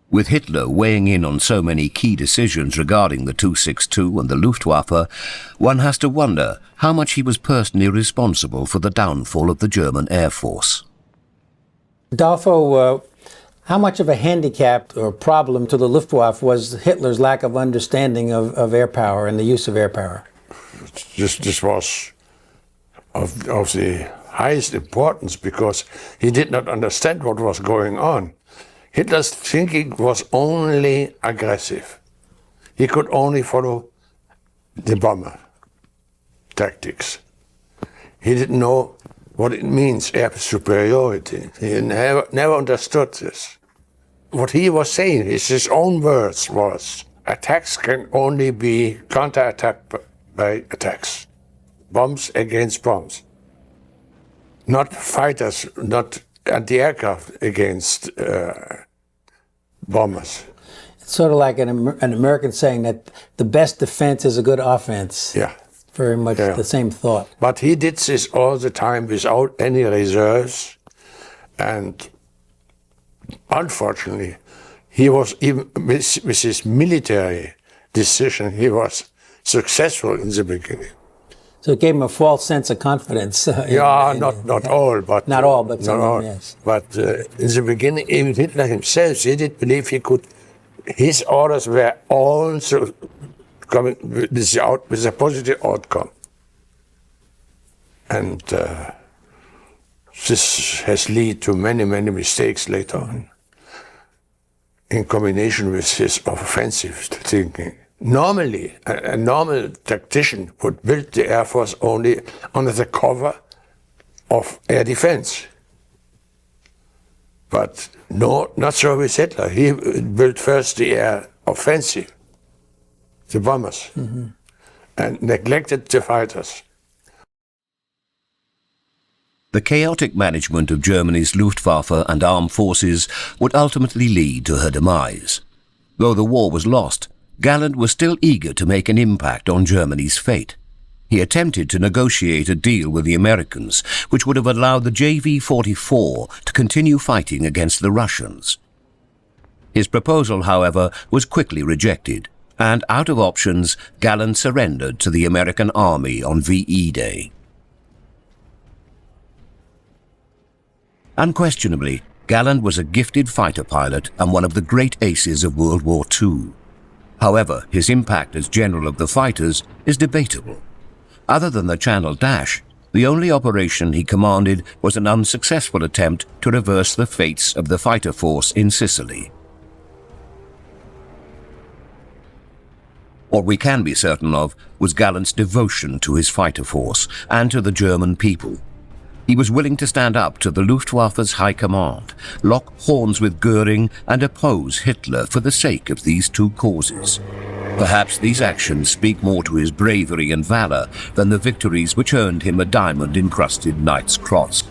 With Hitler weighing in on so many key decisions regarding the 262 and the Luftwaffe, one has to wonder how much he was personally responsible for the downfall of the German Air Force. Adolfo, how much of a handicap or problem to the Luftwaffe was Hitler's lack of understanding of air power and the use of air power? This was of the highest importance because he did not understand what was going on. Hitler's thinking was only aggressive. He could only follow the bomber. tactics. He didn't know what it means, air superiority. He never understood this. What he was saying, his own words was, attacks can only be counterattacked by attacks. Bombs against bombs. Not fighters, not anti-aircraft against bombers. It's sort of like an American saying that the best defense is a good offense. Yeah. Very much the same thought. But he did this all the time without any reserves, and unfortunately, he was even with his military decision, he was successful in the beginning. So it gave him a false sense of confidence. Not all, but not all, but some, all. Yes. But in the beginning, even Hitler himself, he did believe he could. His orders were also coming with a positive outcome, and this has led to many mistakes later on. In combination with his offensive thinking. Normally, a normal tactician would build the Air Force only under the cover of air defense. But no, not so with Hitler. He built first the air offensive, the bombers, and neglected the fighters. The chaotic management of Germany's Luftwaffe and armed forces would ultimately lead to her demise. Though the war was lost, Galland was still eager to make an impact on Germany's fate. He attempted to negotiate a deal with the Americans, which would have allowed the JV-44 to continue fighting against the Russians. His proposal, however, was quickly rejected, and out of options, Galland surrendered to the American Army on VE Day. Unquestionably, Galland was a gifted fighter pilot and one of the great aces of World War II. However, his impact as general of the fighters is debatable. Other than the Channel Dash, the only operation he commanded was an unsuccessful attempt to reverse the fates of the fighter force in Sicily. What we can be certain of was Galland's devotion to his fighter force and to the German people. He was willing to stand up to the Luftwaffe's high command, lock horns with Goering, and oppose Hitler for the sake of these two causes. Perhaps these actions speak more to his bravery and valor than the victories which earned him a diamond-encrusted Knight's Cross.